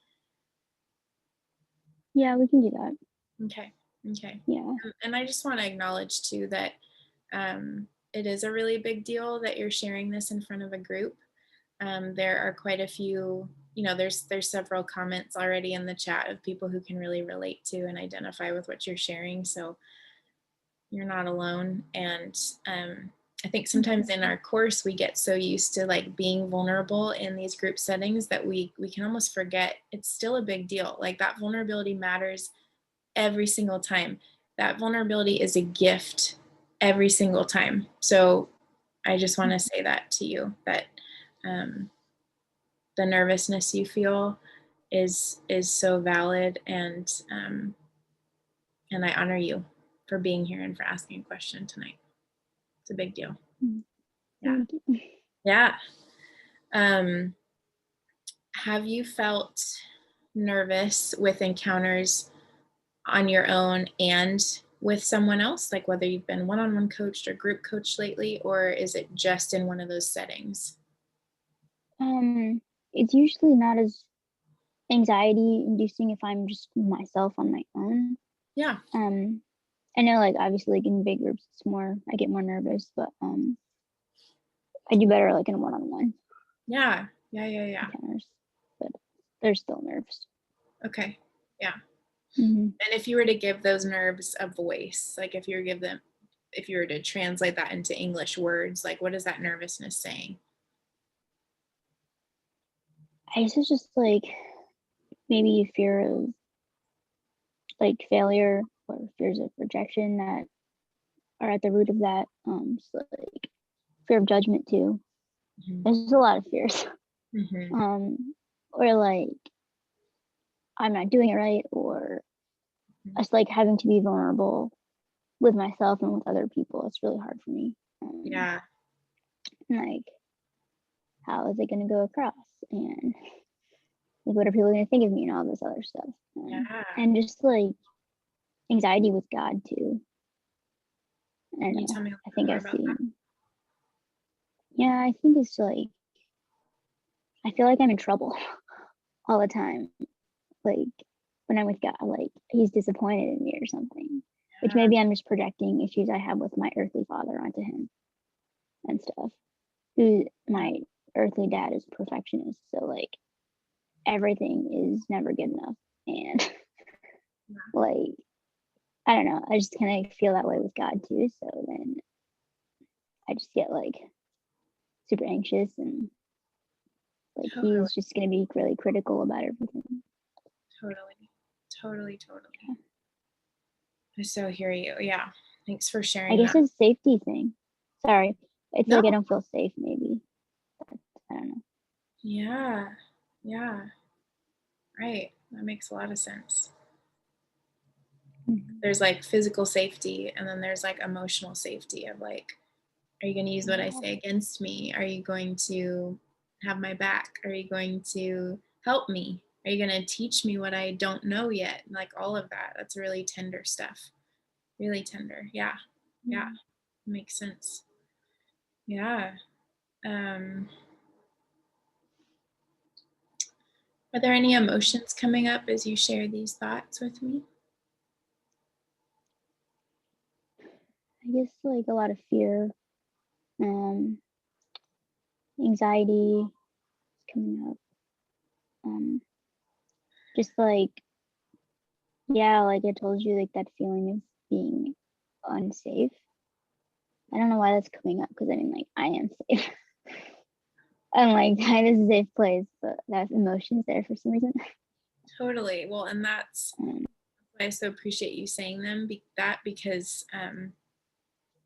Yeah, we can do that. Okay. Okay. Yeah. And I just want to acknowledge too that it is a really big deal that you're sharing this in front of a group. There are quite a few, there's several comments already in the chat of people who can really relate to and identify with what you're sharing. So you're not alone. And I think sometimes in our course we get so used to like being vulnerable in these group settings that we can almost forget it's still a big deal. Like that vulnerability matters every single time. That vulnerability is a gift every single time. So I just want to say that to you that the nervousness you feel is so valid, and I honor you for being here and for asking a question tonight. It's a big deal. Yeah. Thank you. Yeah. Have you felt nervous with encounters on your own and with someone else, like whether you've been one-on-one coached or group coached lately, or is it just in one of those settings? It's usually not as anxiety inducing if I'm just myself on my own. Yeah. I know like obviously like in big groups I get more nervous, but I do better like in a one-on-one Yeah. encounters, but there's still nerves. Okay. Yeah. Mm-hmm. And if you were to give those nerves a voice, like if you were to translate that into English words, like what is that nervousness saying? I guess it's just like maybe fear of like failure or fears of rejection that are at the root of that. So like fear of judgment too. Mm-hmm. There's a lot of fears. Mm-hmm. Or like I'm not doing it right, or just like having to be vulnerable with myself and with other people. It's really hard for me. Yeah. Like, how is it going to go across? And like, what are people going to think of me and all this other stuff? Yeah. And just like anxiety with God too. I don't Can you know. tell me a I little think more I've about that? seen. Yeah, I think it's like, I feel like I'm in trouble all the time. Like when I'm with God, like he's disappointed in me or something. Which Yeah. maybe I'm just projecting issues I have with my earthly father onto him and stuff. Who my earthly dad is a perfectionist, so like everything is never good enough. And like I don't know, I just kind of feel that way with God too. So then I just get like super anxious and like Totally. he's just gonna be really critical about everything. Totally. I so hear you. Yeah. Thanks for I sharing guess that. it's a safety thing. Sorry. It's like I No. don't feel safe maybe. I don't know. Yeah. Yeah. Right. That makes a lot of sense. There's like physical safety, and then there's like emotional safety of like, are you going to use what I say against me? Are you going to have my back? Are you going to help me? Are you going to teach me what I don't know yet? Like all of that. That's really tender stuff. Really tender. Yeah. Yeah. Makes sense. Yeah. Are there any emotions coming up as you share these thoughts with me? I guess like a lot of fear, anxiety coming up. Just like, yeah, like I told you, like that feeling of being unsafe. I don't know why that's coming up because I mean, like, I am safe. I'm like, kind of a safe place, but that emotion's there for some reason. Totally. Well, and that's Um, why I so appreciate you saying that because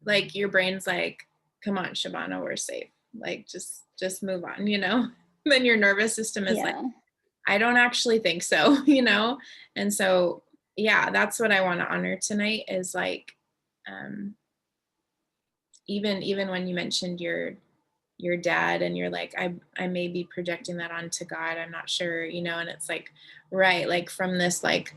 like your brain's like, come on, Shabana, we're safe. Like just move on, you know? Then your nervous system is like, yeah, I don't actually think so, you know? And so yeah, that's what I want to honor tonight is like even when you mentioned your dad and you're like, I may be projecting that onto God, I'm not sure, you know, and it's like, right, like from this like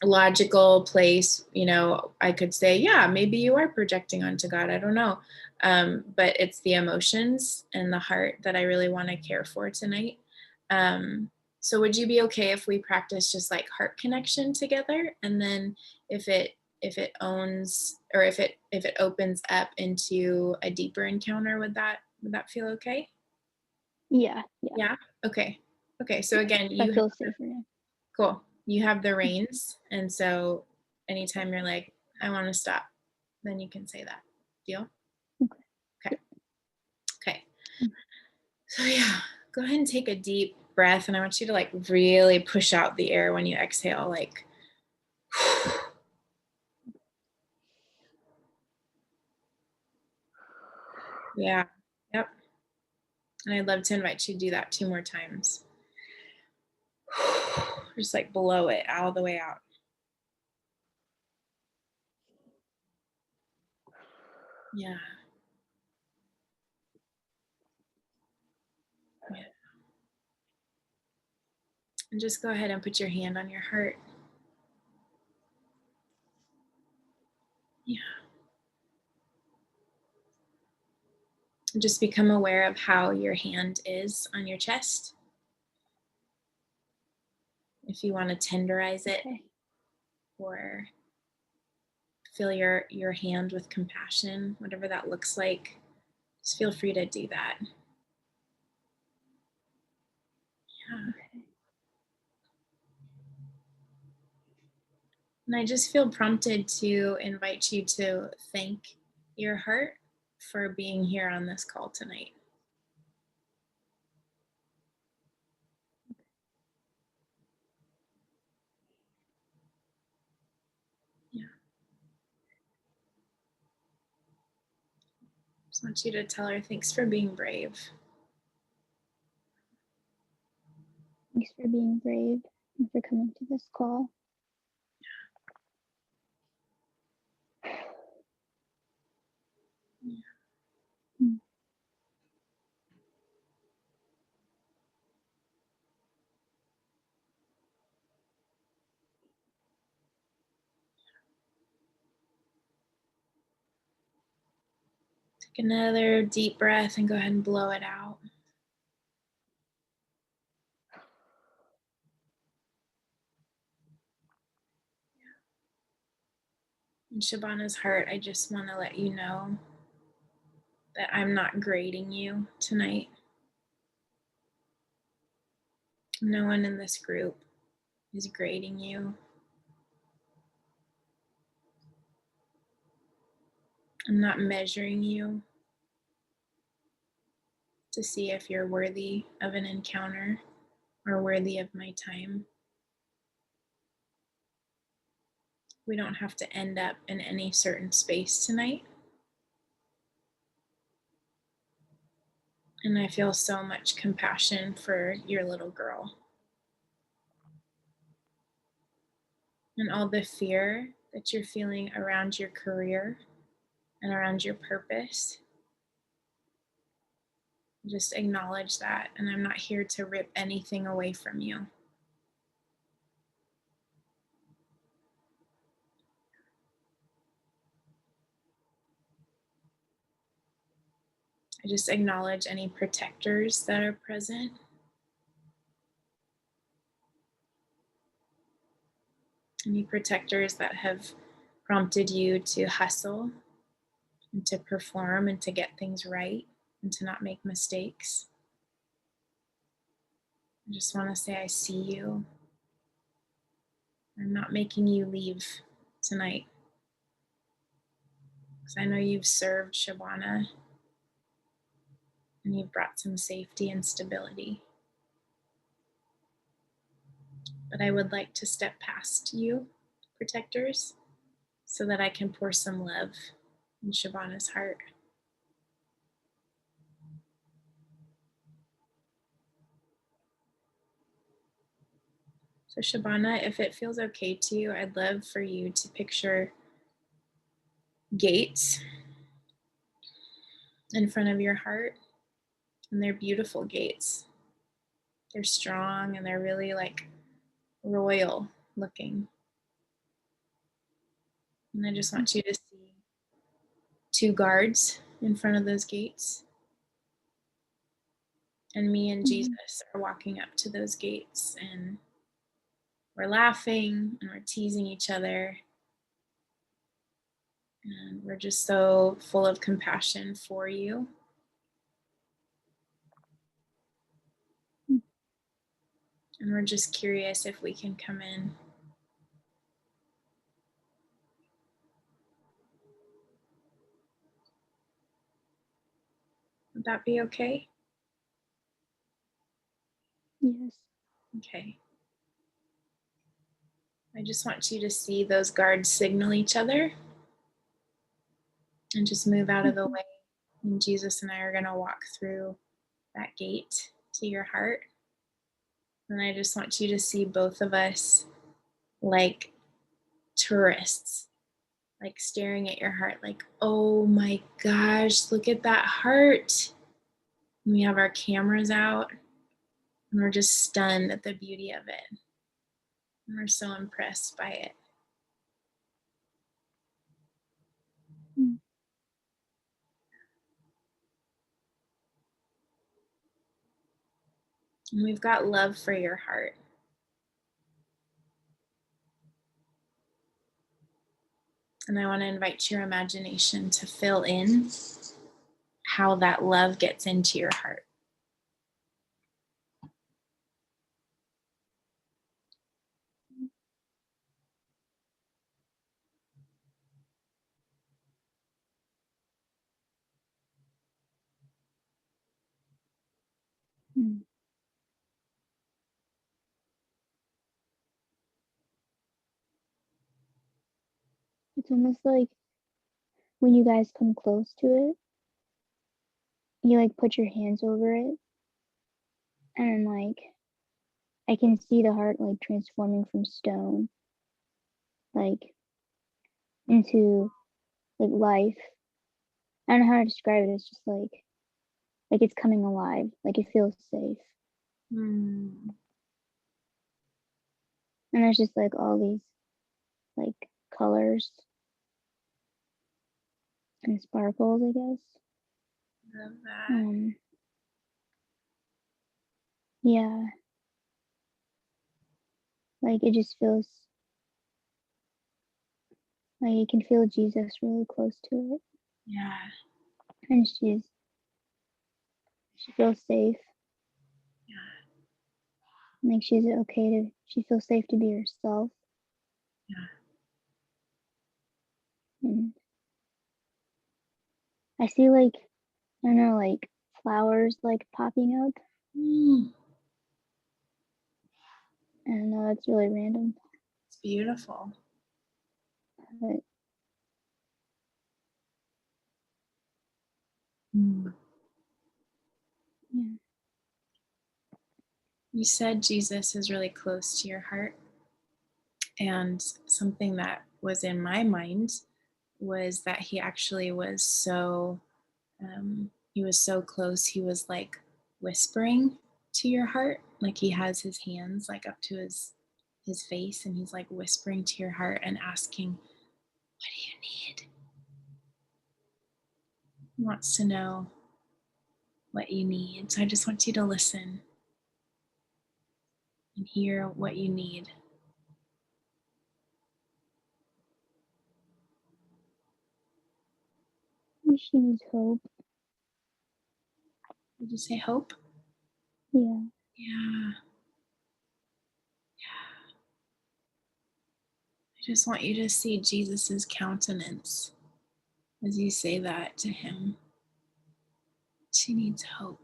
logical place, you know, I could say, yeah, maybe you are projecting onto God, I don't know. But it's the emotions and the heart that I really want to care for tonight. So would you be okay if we practice just like heart connection together, and then if it owns, or if it opens up into a deeper encounter, would that feel okay? yeah. Yeah. Okay, so again, I you feel safer. Yeah. cool. You have the reins. And so anytime you're like, I want to stop, then you can say that. Deal? Okay. Okay. Okay. So yeah, go ahead and take a deep breath. And I want you to like really push out the air when you exhale, like, yeah. Yep. And I'd love to invite you to do that 2 more times. Just like blow it all the way out. Yeah. Yeah. And just go ahead and put your hand on your heart. Yeah. And just become aware of how your hand is on your chest. If you want to tenderize it, Okay. or fill your hand with compassion, whatever that looks like, just feel free to do that. Yeah. Okay. And I just feel prompted to invite you to thank your heart for being here on this call tonight. Yeah. Just want you to tell her thanks for being brave. Thanks for being brave and for coming to this call. Take another deep breath and go ahead and blow it out. In Shabana's heart, I just want to let you know that I'm not grading you tonight. No one in this group is grading you. I'm not measuring you to see if you're worthy of an encounter or worthy of my time. We don't have to end up in any certain space tonight. And I feel so much compassion for your little girl. And all the fear that you're feeling around your career and around your purpose. Just acknowledge that. And I'm not here to rip anything away from you. I just acknowledge any protectors that are present. Any protectors that have prompted you to hustle and to perform and to get things right and to not make mistakes. I just want to say I see you. I'm not making you leave tonight because I know you've served Shabana and you've brought some safety and stability. But I would like to step past you, protectors, so that I can pour some love in Shabana's heart. So Shabana, if it feels okay to you, I'd love for you to picture gates in front of your heart, and they're beautiful gates. They're strong and they're really like royal looking. And I just want you to see 2 guards in front of those gates. And me and Jesus are walking up to those gates and we're laughing and we're teasing each other. And we're just so full of compassion for you. And we're just curious if we can come in. Would that be okay? Yes. Okay. I just want you to see those guards signal each other and just move out of the way. And Jesus and I are going to walk through that gate to your heart. And I just want you to see both of us like tourists, like staring at your heart, like, oh my gosh, look at that heart. And we have our cameras out and we're just stunned at the beauty of it. And we're so impressed by it. Mm. And we've got love for your heart. And I want to invite your imagination to fill in how that love gets into your heart. Mm. It's almost like when you guys come close to it, you like put your hands over it, and like I can see the heart like transforming from stone, like into like life. I don't know how to describe it. It's just like it's coming alive. Like it feels safe. Mm. And there's just like all these like colors and sparkles, I guess. Love that. Yeah, like it just feels like you can feel Jesus really close to it, Yeah. and she feels safe. Yeah. Like she feels safe to be herself. Yeah. And I see like, I don't know, like flowers like popping up. Mm, I don't know, it's really random, it's beautiful. but Mm. yeah. You said Jesus is really close to your heart. And something that was in my mind was that he actually was he was so close. He was like whispering to your heart, like he has his hands like up to his face, and he's like whispering to your heart and asking, "What do you need?" He wants to know what you need. So I just want you to listen and hear what you need. She needs hope. Did you say hope? Yeah. Yeah. Yeah. I just want you to see Jesus's countenance as you say that to him. She needs hope.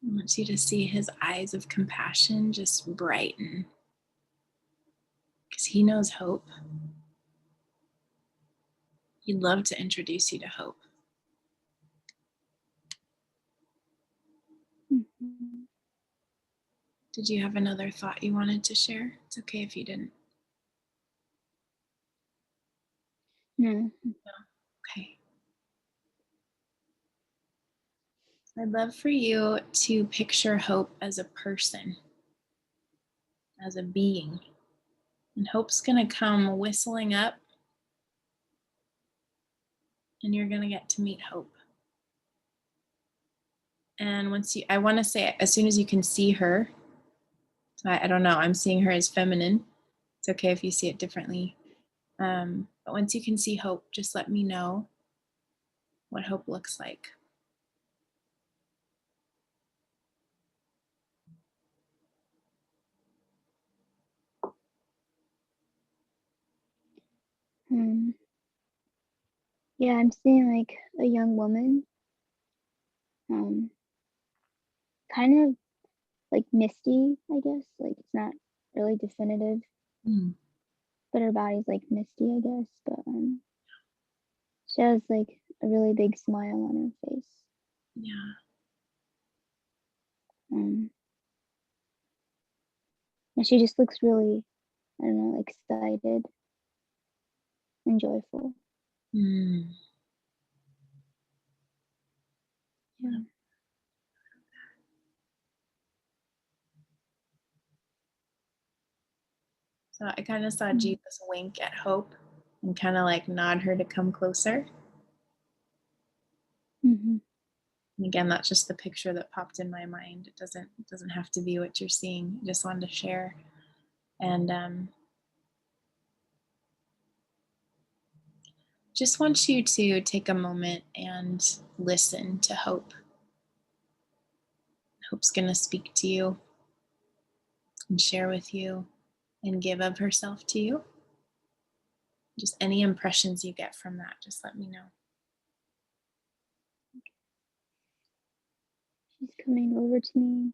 I want you to see his eyes of compassion just brighten because he knows hope. He'd love to introduce you to hope. Mhm. Did you have another thought you wanted to share? It's okay if you didn't. No. Okay. I'd love for you to picture hope as a person, as a being. And hope's going to come whistling up, and you're going to get to meet hope. And I want to say, as soon as you can see her, I don't know, I'm seeing her as feminine. It's okay if you see it differently. But once you can see hope, just let me know what hope looks like. Um, yeah, I'm seeing like a young woman, um, kind of like misty, I guess. Like it's not really definitive, Mm, but her body's like misty, I guess. But she has like a really big smile on her face. yeah. Um, and she just looks really, I don't know, excited and joyful. Mm, Yeah. so I kind of saw Mm. Jesus wink at hope and kind of like nod her to come closer. Mm-hmm. And again, that's just the picture that popped in my mind. It doesn't have to be what you're seeing. I just wanted to share. And just want you to take a moment and listen to hope. Hope's going to speak to you and share with you and give of herself to you. Just any impressions you get from that, just let me know. She's coming over to me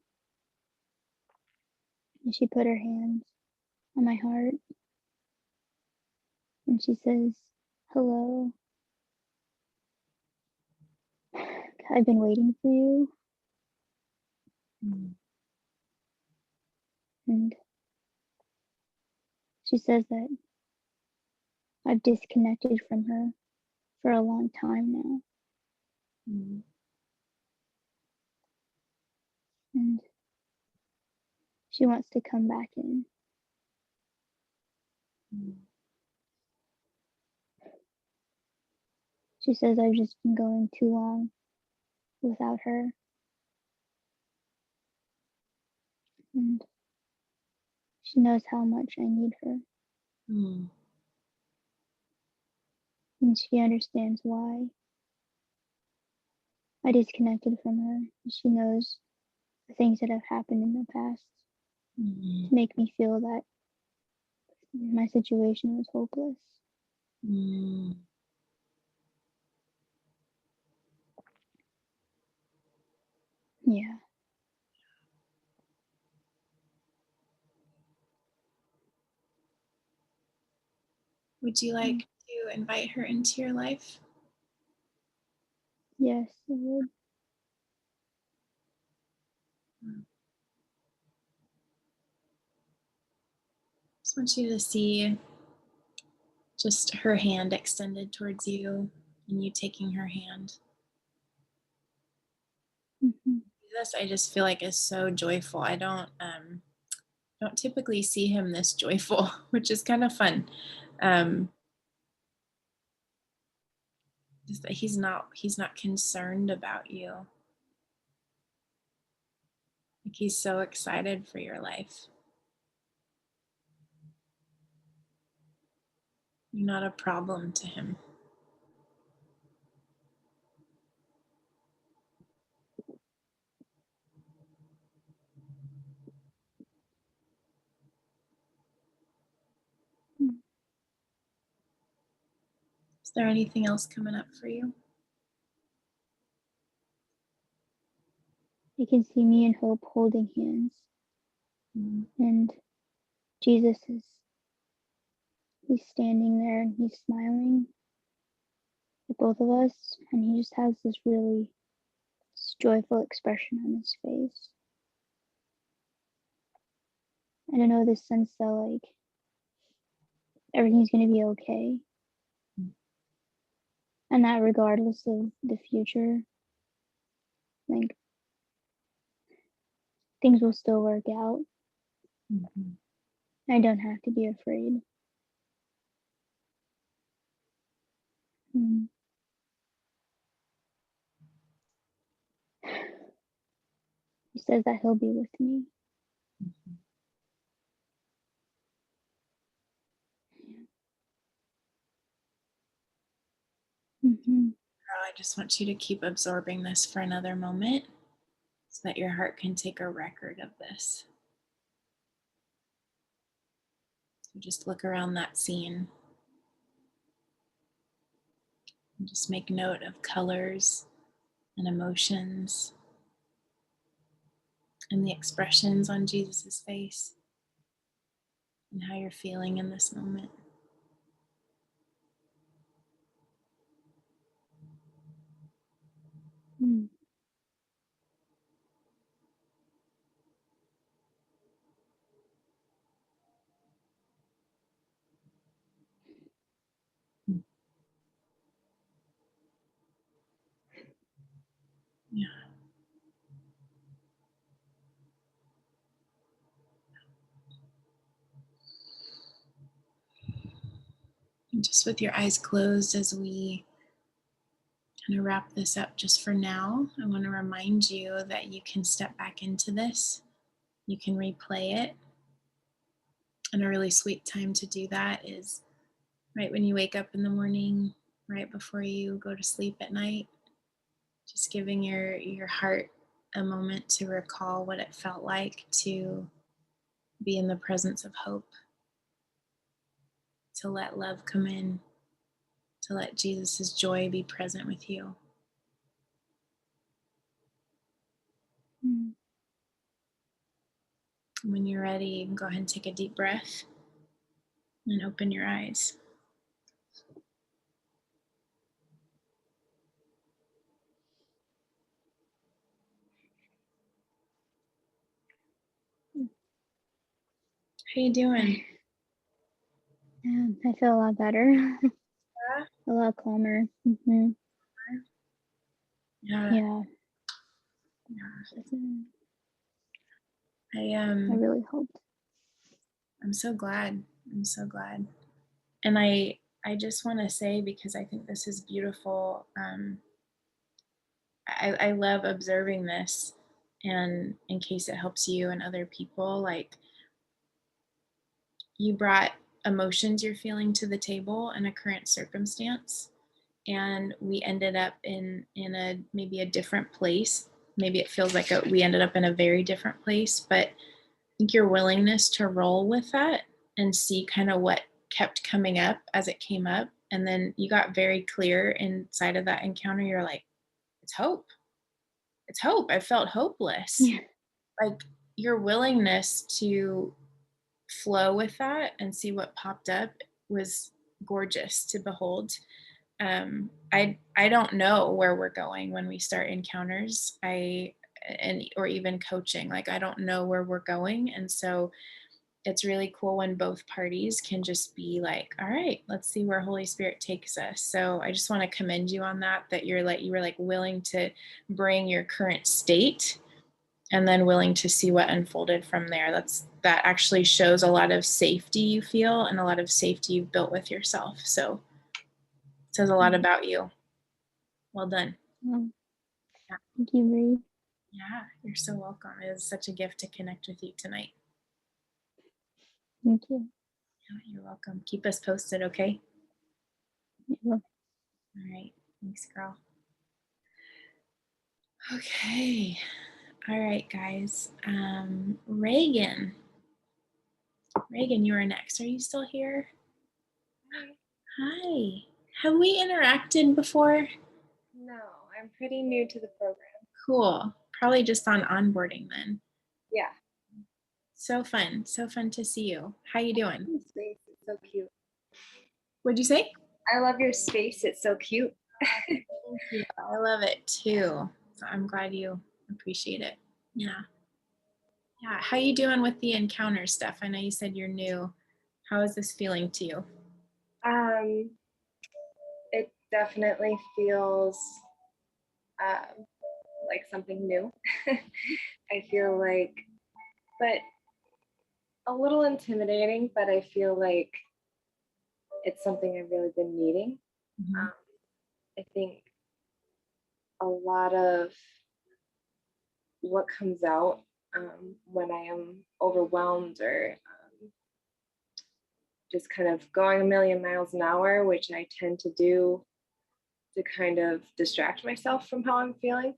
and she put her hands on my heart and she says, "Hello. I've been waiting for you." Mm, And she says that I've disconnected from her for a long time now. mm, And she wants to come back in. mm. She says I've just been going too long without her. And she knows how much I need her. Mm. And she understands why I disconnected from her. She knows the things that have happened in the past Mm. to make me feel that my situation was hopeless. Mm. Yeah. Would you like to invite her into your life? Yes, I would. Just want you to see just her hand extended towards you and you taking her hand. Hmm. This I just feel like is so joyful. I don't typically see him this joyful, which is kind of fun. Just that he's not concerned about you. Like he's so excited for your life. You're not a problem to him. Is there anything else coming up for you? I can see me and Hope holding hands, Mm. and Jesus he's standing there and he's smiling at both of us, and he just has this really joyful expression on his face. I don't know, this sense that like everything's gonna be okay, and that regardless of the future, like things will still work out. Mhm. I don't have to be afraid. Mm. He says that he'll be with me. Mm-hmm. Girl, I just want you to keep absorbing this for another moment so that your heart can take a record of this. So just look around that scene and just make note of colors and emotions and the expressions on Jesus's face and how you're feeling in this moment. Mm. Yeah. And just with your eyes closed as we kind of wrap this up just for now, I want to remind you that you can step back into this. You can replay it. And a really sweet time to do that is right when you wake up in the morning, right before you go to sleep at night. Just giving your heart a moment to recall what it felt like to be in the presence of hope, to let love come in, to let Jesus' joy be present with you. Mm. When you're ready, you can go ahead and take a deep breath and open your eyes. How you doing? Yeah, I feel a lot better. A lot calmer. Mm-hmm. Yeah. Yeah, Yeah. I really hoped. I'm so glad. I'm so glad. And I I just want to say, because I think this is beautiful, I love observing this, and in case it helps you and other people, like, you brought emotions you're feeling to the table in a current circumstance, and we ended up in a maybe a different place. Maybe it feels like we ended up in a very different place, but I think your willingness to roll with that and see kind of what kept coming up as it came up, and then you got very clear inside of that encounter. You're like, it's hope. It's hope. I felt hopeless. Yeah. Like, your willingness to flow with that and see what popped up was gorgeous to behold. I don't know where we're going when we start encounters. Or even coaching. Like, I don't know where we're going, and so it's really cool when both parties can just be like, all right, let's see where Holy Spirit takes us. So I just want to commend you on that, that you were like willing to bring your current state and then willing to see what unfolded from there. That actually shows a lot of safety you feel and a lot of safety you've built with yourself. So it says a lot about you. Well done. Um, Yeah. Thank you, Bree. Yeah, you're so welcome. It was such a gift to connect with you tonight. Thank you. Yeah, you're welcome. Keep us posted, okay? Yeah. All right. Thanks, girl. Okay. All right, guys. Reagan. Reagan, you are next. Are you still here? Hi. Have we interacted before? No, I'm pretty new to the program. Cool. Probably just on onboarding then. Yeah. So fun. So fun to see you. How you doing? Your space, it's so cute. What'd you say? I love your space, it's so cute. Thank you. I love it too. So I'm glad you appreciate it. Yeah. Yeah. How you doing with the encounter stuff? I know you said you're new. How is this feeling to you? It definitely feels like something new. I feel like, but a little intimidating, but I feel like it's something I've really been needing. Mhm. I think a lot of what comes out when I am overwhelmed or just kind of going a million miles an hour, which I tend to do to kind of distract myself from how I'm feeling.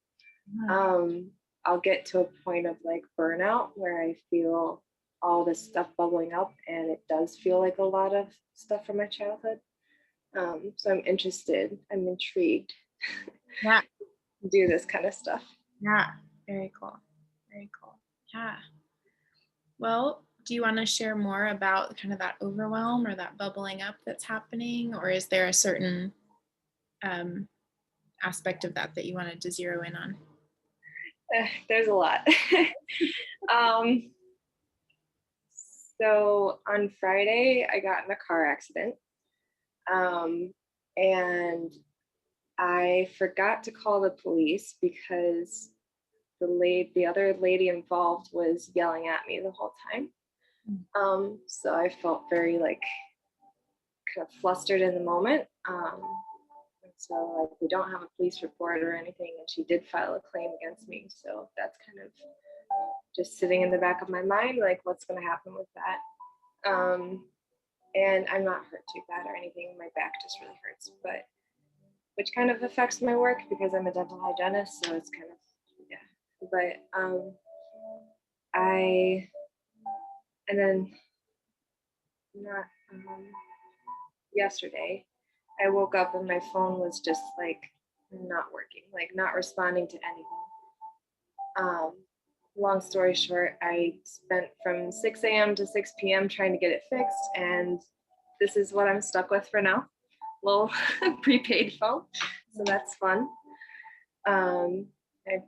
I'll get to a point of like burnout where I feel all this stuff bubbling up, and it does feel like a lot of stuff from my childhood. So I'm intrigued Yeah. to do this kind of stuff. Yeah. Very cool. Very cool. Yeah. Well, do you want to share more about kind of that overwhelm or that bubbling up that's happening? Or is there a certain aspect of that you wanted to zero in on? There's a lot. So on Friday, I got in a car accident. And I forgot to call the police because the other lady involved was yelling at me the whole time. So I felt very like kind of flustered in the moment. So like we don't have a police report or anything, and she did file a claim against me. So that's kind of just sitting in the back of my mind, like what's going to happen with that. And I'm not hurt too bad or anything. My back just really hurts, but which kind of affects my work because I'm a dental hygienist. So it's kind of, yeah. But and then not yesterday, I woke up and my phone was just like not working, like not responding to anything. Long story short, I spent from 6 a.m. to 6 p.m. trying to get it fixed, and this is what I'm stuck with for now. Little prepaid phone, so that's fun. I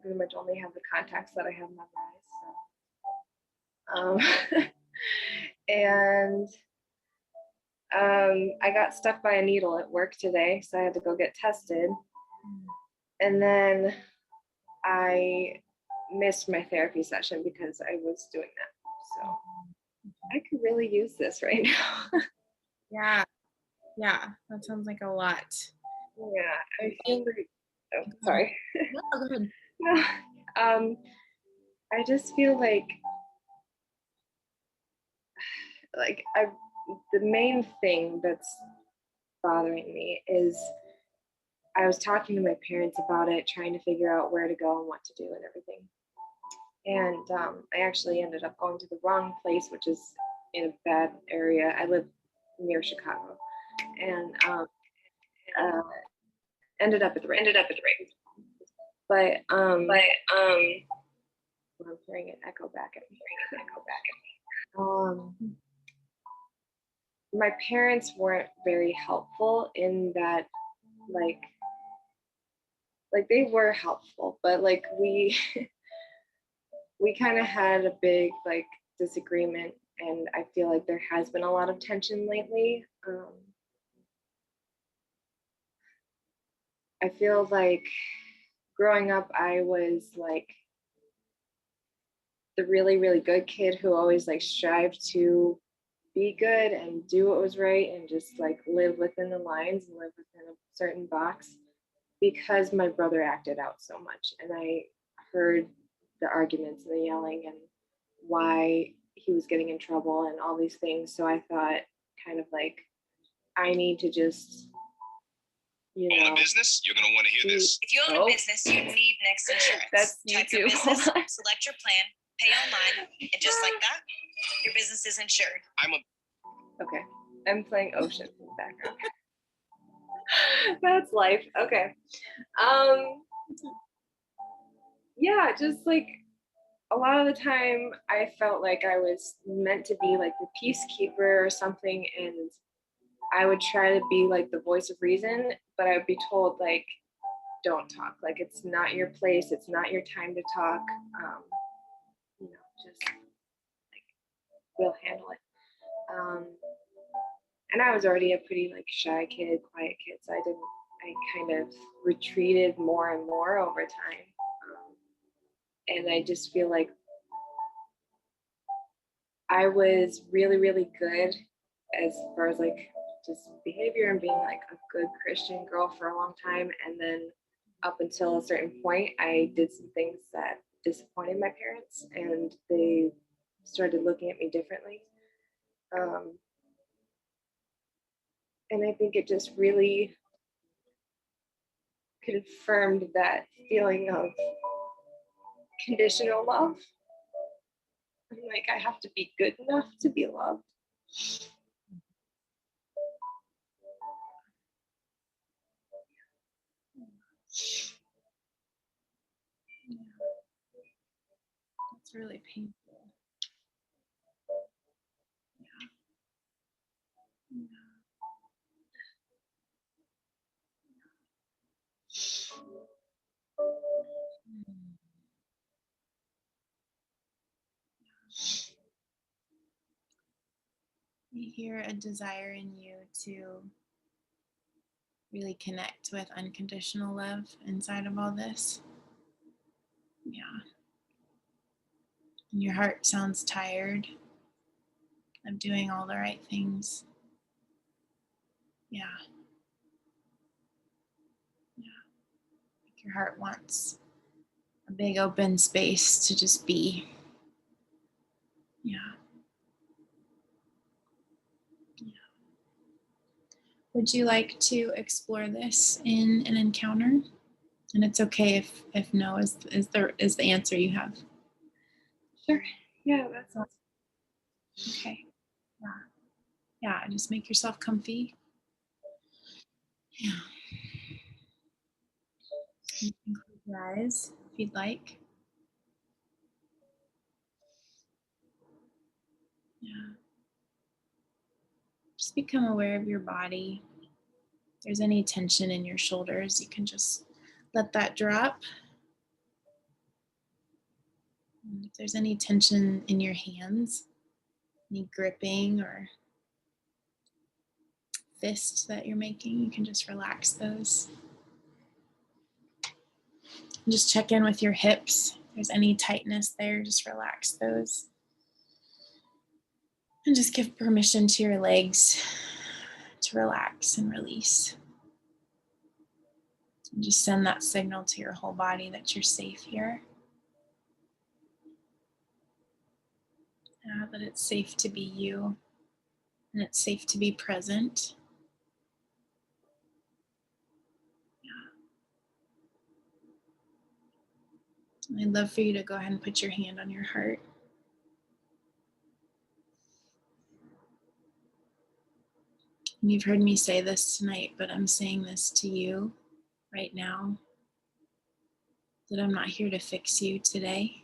pretty much only have the contacts that I have memorized. So. And I got stuck by a needle at work today, so I had to go get tested. And then I missed my therapy session because I was doing that. So I could really use this right now. Yeah. Yeah, that sounds like a lot. Yeah, I feel like, oh, sorry. No, go ahead. No, I just feel like the main thing that's bothering me is I was talking to my parents about it, trying to figure out where to go and what to do and everything. And I actually ended up going to the wrong place, which is in a bad area. I live near Chicago, and uh, ended up at the right. But I'm hearing an echo back at me. My parents weren't very helpful in that, like they were helpful, but like we we kind of had a big like disagreement, and I feel like there has been a lot of tension lately. I feel like growing up, I was like the really, really good kid who always like strived to be good and do what was right and just like live within the lines and live within a certain box, because my brother acted out so much. And I heard the arguments and the yelling and why he was getting in trouble and all these things. So I thought, kind of like, I need to just, Own a business? You're going to want to hear this. If you own a business, you need Next Insurance. That's Type your YouTube. business, select your plan, pay online, and just like that, your business is insured. Okay, I'm playing Ocean in the background. That's life. Okay. Yeah, just like a lot of the time I felt like I was meant to be like the peacekeeper or something, and I would try to be like the voice of reason, but I would be told like, don't talk. Like, it's not your place. It's not your time to talk. Just like, we'll handle it. And I was already a pretty like shy kid, quiet kid, so I kind of retreated more and more over time. And I just feel like I was really, really good as far as like just behavior and being like a good Christian girl for a long time. And then up until a certain point, I did some things that disappointed my parents, and they started looking at me differently. And I think it just really confirmed that feeling of conditional love. I'm like, I have to be good enough to be loved. It's really painful. I hear a desire in you to really connect with unconditional love inside of all this. Yeah. And your heart sounds tired of doing all the right things. Yeah. Like your heart wants a big open space to just be. Yeah. Would you like to explore this in an encounter? And it's okay if no is the answer you have. Sure. Yeah, that sounds Okay. Yeah, just make yourself comfy. Yeah. You can close your eyes if you'd like. Yeah. Just become aware of your body. If there's any tension in your shoulders, you can just let that drop. And if there's any tension in your hands, any gripping or fist that you're making, you can just relax those. And just check in with your hips. If there's any tightness there, just relax those. And just give permission to your legs to relax and release. And just send that signal to your whole body that you're safe here. That it's safe to be you, and it's safe to be present. I'd love for you to go ahead and put your hand on your heart. And you've heard me say this tonight, but I'm saying this to you right now, that I'm not here to fix you today,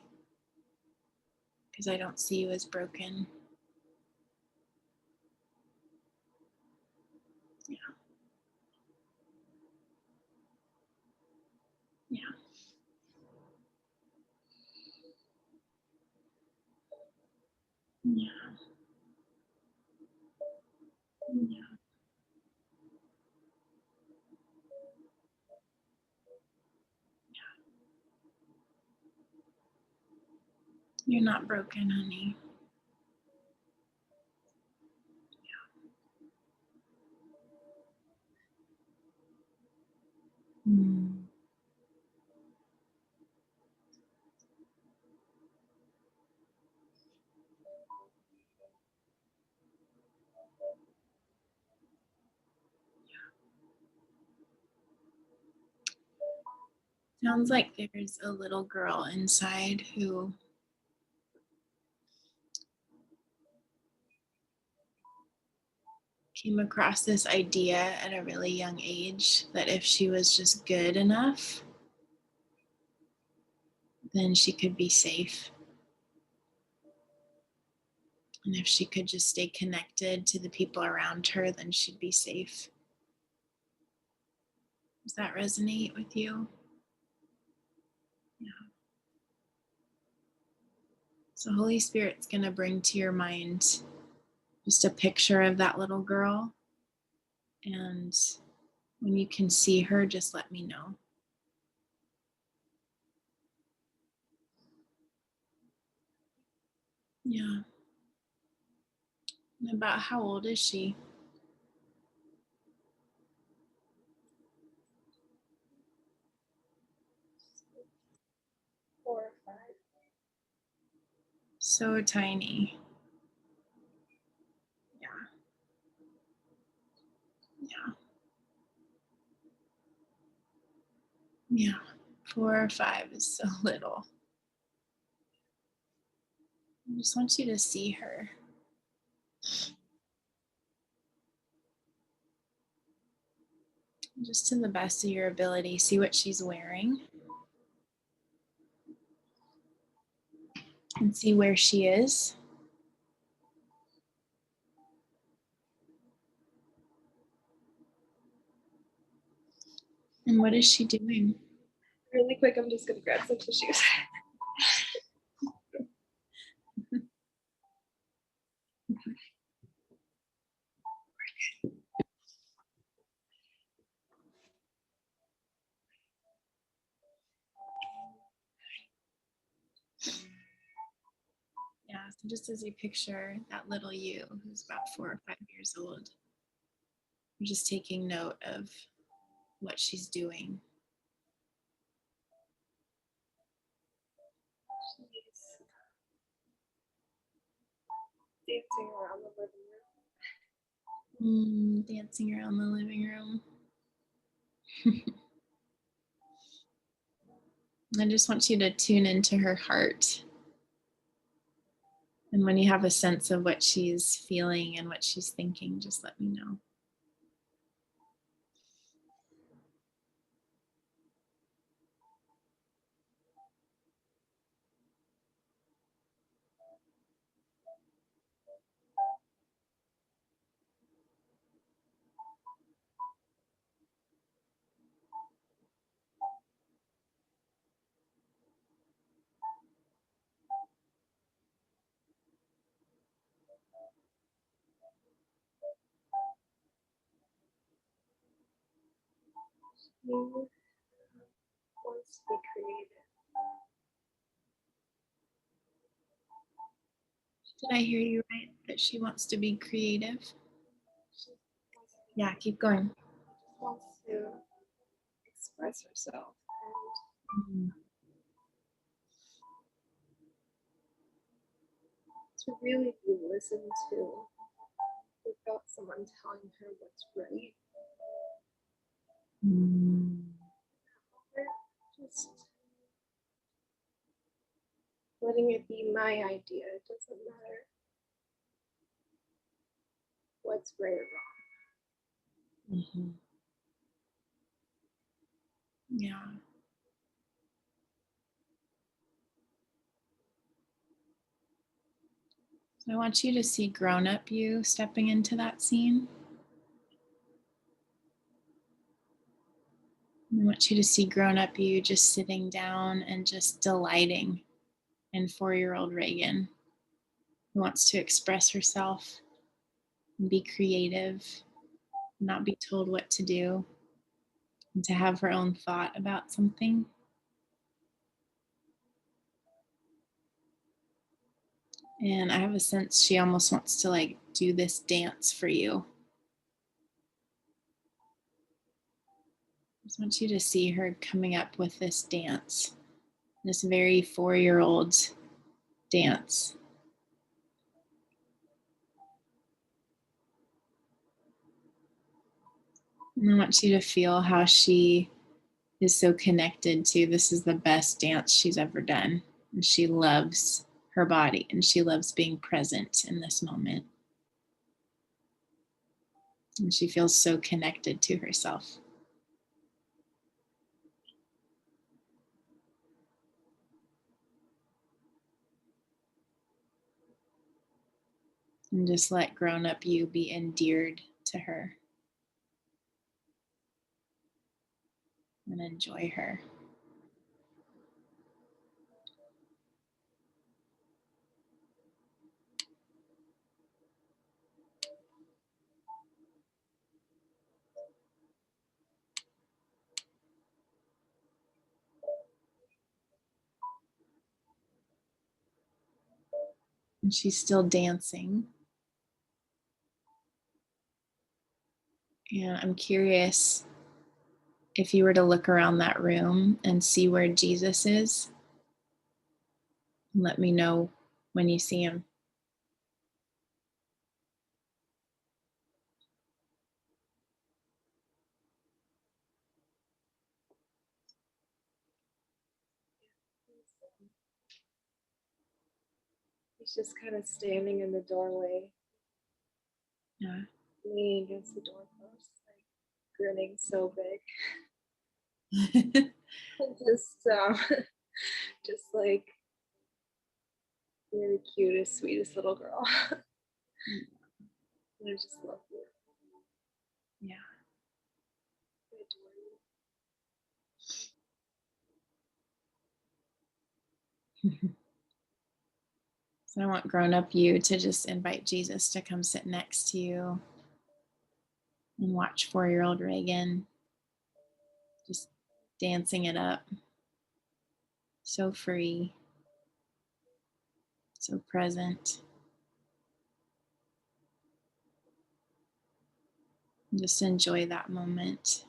because I don't see you as broken. Yeah. Yeah. Yeah. Yeah. You're not broken, honey. Mm. Sounds like there's a little girl inside who came across this idea at a really young age that if she was just good enough, then she could be safe. And if she could just stay connected to the people around her, then she'd be safe. Does that resonate with you? Yeah. So Holy Spirit's going to bring to your mind just a picture of that little girl. And when you can see her, just let me know. Yeah. And about how old is she? 4 or 5. So tiny. Yeah. Yeah. Yeah. 4 or 5 is so little. I just want you to see her. Just to the best of your ability, see what she's wearing. And see where she is. And what is she doing? Really quick, I'm just gonna grab some tissues. Yeah, so just as you picture that little you who's about 4 or 5 years old, I'm just taking note of what she's doing. She's dancing around the living room. Dancing around the living room. I just want you to tune into her heart. And when you have a sense of what she's feeling and what she's thinking, just let me know. She wants to be creative. Did I hear you right? That she wants to be creative? She wants to Yeah, keep going. Wants to express herself and to really be listened to without someone telling her what's right. Or just letting it be my idea. It doesn't matter what's right or wrong. Yeah. So I want you to see grown up you stepping into that scene. I want you to see grown up you just sitting down and just delighting in 4-year-old Reagan, who wants to express herself and be creative, not be told what to do, and to have her own thought about something. And I have a sense she almost wants to like do this dance for you. I just want you to see her coming up with this dance, this very 4-year-old dance. And I want you to feel how she is so connected to this is the best dance she's ever done. And she loves her body and she loves being present in this moment. And she feels so connected to herself. And just let grown up you be endeared to her and enjoy her. And she's still dancing. And I'm curious if you were to look around that room and see where Jesus is, let me know when you see him. He's just kind of standing in the doorway, Yeah. leaning against the doorpost, like grinning so big. And just like you're the cutest, sweetest little girl. And I just love you. Yeah. I adore you. So I want grown up you to just invite Jesus to come sit next to you and watch 4-year-old Reagan just dancing it up. So free, so present. Just enjoy that moment.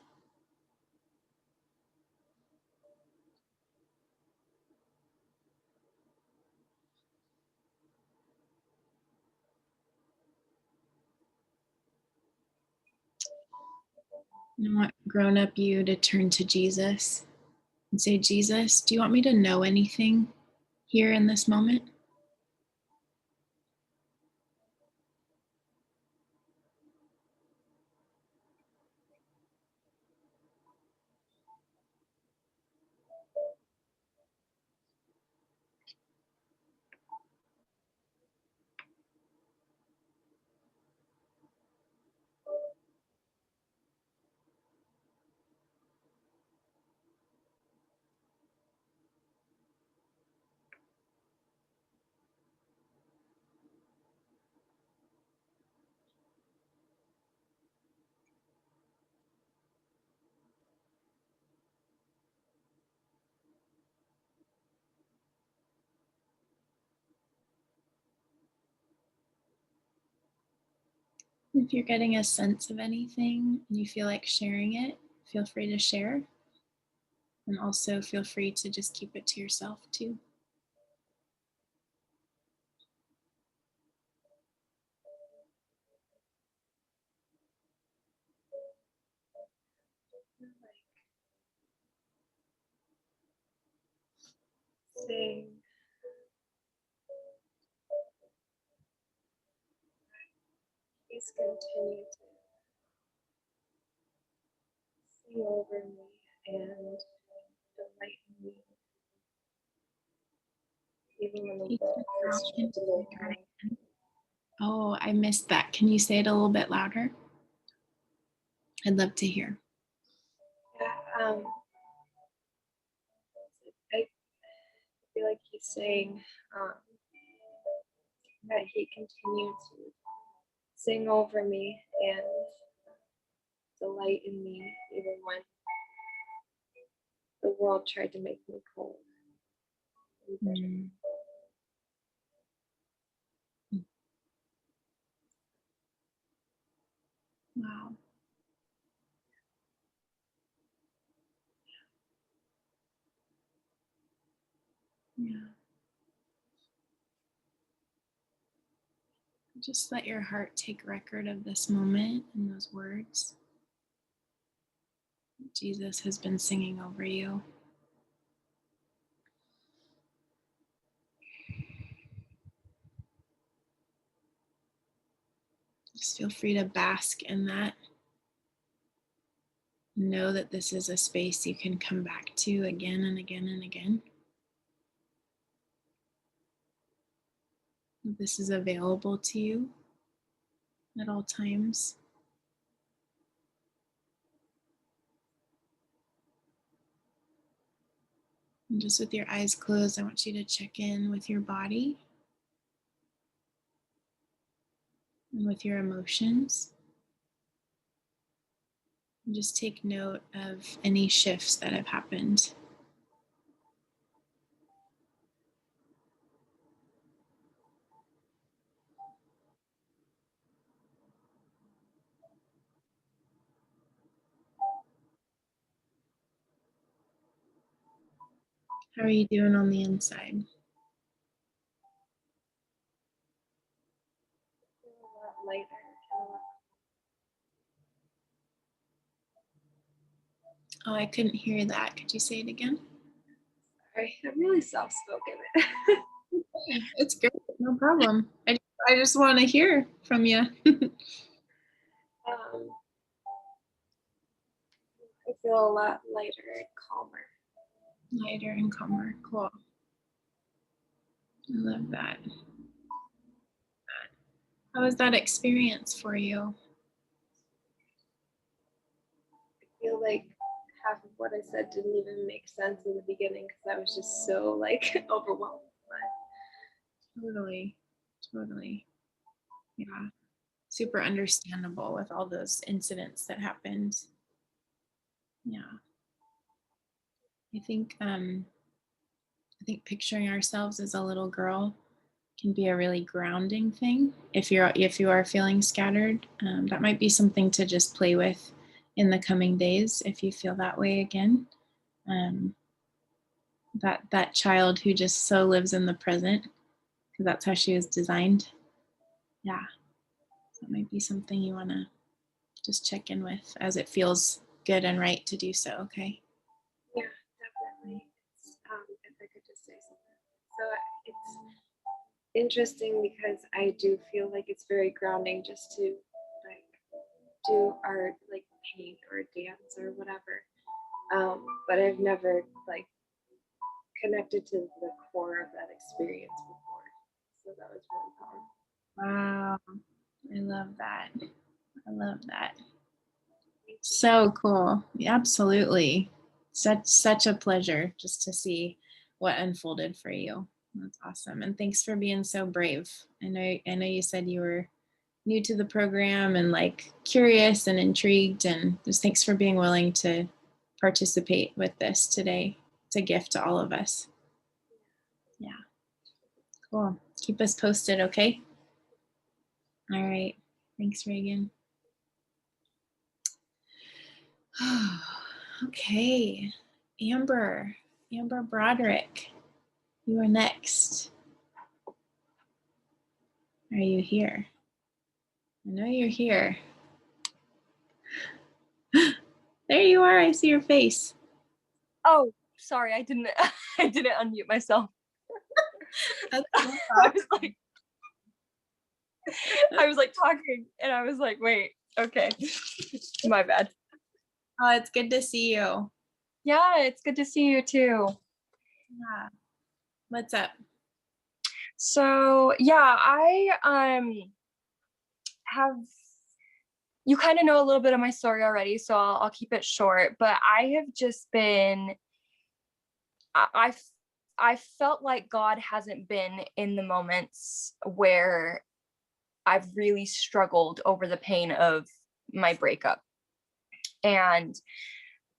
And I want grown up you to turn to Jesus and say, Jesus, do you want me to know anything here in this moment? If you're getting a sense of anything and you feel like sharing it, feel free to share. And also feel free to just keep it to yourself too. Saying, please continue to sing over me and delight in me, even when the Peace world and is calm. trying to make me. Oh, I missed that. Can you say it a little bit louder? I'd love to hear. Yeah, I feel like he's saying that he continued to sing over me and delight in me, even when the world tried to make me cold. Mm. Wow. Yeah. Just let your heart take record of this moment and those words Jesus has been singing over you. Just feel free to bask in that. Know that this is a space you can come back to again and again and again. This is available to you at all times. And just with your eyes closed, I want you to check in with your body and with your emotions. And just take note of any shifts that have happened. How are you doing on the inside? A lot lighter. Oh, I couldn't hear that. Could you say it again? Sorry, I'm really soft-spoken. It's good. No problem. I just want to hear from you. I feel a lot lighter and calmer. Lighter and calmer. Cool. I love that. How was that experience for you? I feel like half of what I said didn't even make sense in the beginning because I was just so like overwhelmed. Totally. Totally. Yeah. Super understandable with all those incidents that happened. Yeah. I think picturing ourselves as a little girl can be a really grounding thing. If you are feeling scattered, that might be something to just play with in the coming days if you feel that way again. That child who just so lives in the present, because that's how she was designed. Yeah, that might be something you want to just check in with as it feels good and right to do so. Okay. Yeah, definitely. If I could just say something. So it's interesting because I do feel like it's very grounding just to like do art, like paint or dance or whatever. But I've never like connected to the core of that experience before. So that was really powerful. Wow. I love that. I love that. So cool. Yeah, absolutely. Such a pleasure just to see what unfolded for you. That's awesome. And thanks for being so brave. I know you said you were new to the program and like curious and intrigued, and just thanks for being willing to participate with this today. It's a gift to all of us. Yeah. Cool. Keep us posted, okay? All right. Thanks, Reagan. Okay, Amber Broderick, you are next. Are you here? I know you're here. There you are. I see your face. Oh, sorry, I didn't I didn't unmute myself. That's I was like talking and I was like, wait, okay. My bad. Oh, it's good to see you. Yeah, it's good to see you too. Yeah. What's up? So yeah, I have, you kind of know a little bit of my story already, so I'll keep it short, but I have just been, I felt like God hasn't been in the moments where I've really struggled over the pain of my breakup. And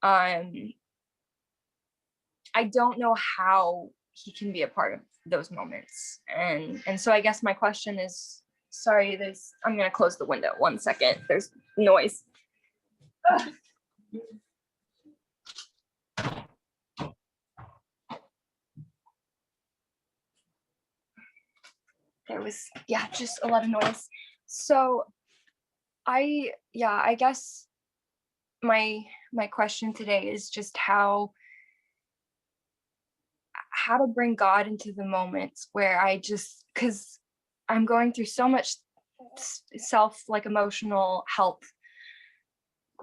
I don't know how he can be a part of those moments. And so I guess my question is, sorry, I'm gonna close the window 1 second. There's noise. There was, yeah, just a lot of noise. So I guess my question today is just how to bring God into the moments where because I'm going through so much like emotional health,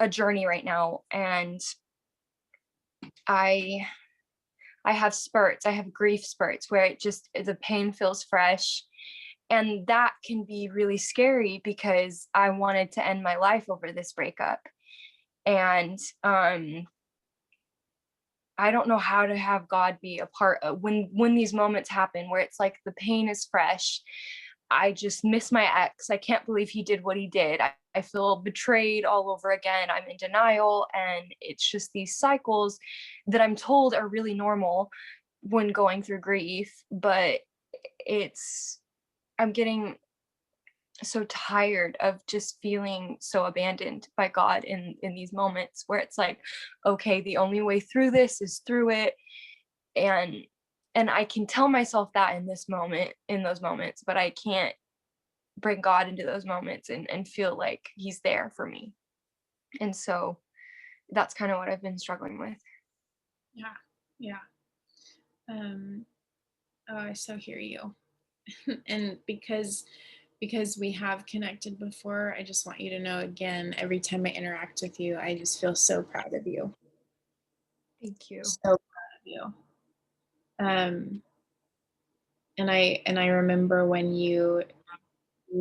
a journey right now, and I have spurts, I have grief spurts where the pain feels fresh, and that can be really scary because I wanted to end my life over this breakup. And I don't know how to have God be a part of when these moments happen where it's like the pain is fresh. I just miss my ex. I can't believe he did what he did. I feel betrayed all over again. I'm in denial. And it's just these cycles that I'm told are really normal when going through grief. But I'm getting so tired of just feeling so abandoned by God in these moments where it's like, okay, the only way through this is through it. And I can tell myself that in those moments, but I can't bring God into those moments and feel like he's there for me. And so that's kind of what I've been struggling with. Yeah. Oh, I so hear you. And because we have connected before, I just want you to know again, every time I interact with you, I just feel so proud of you. Thank you. So proud of you. And I remember when you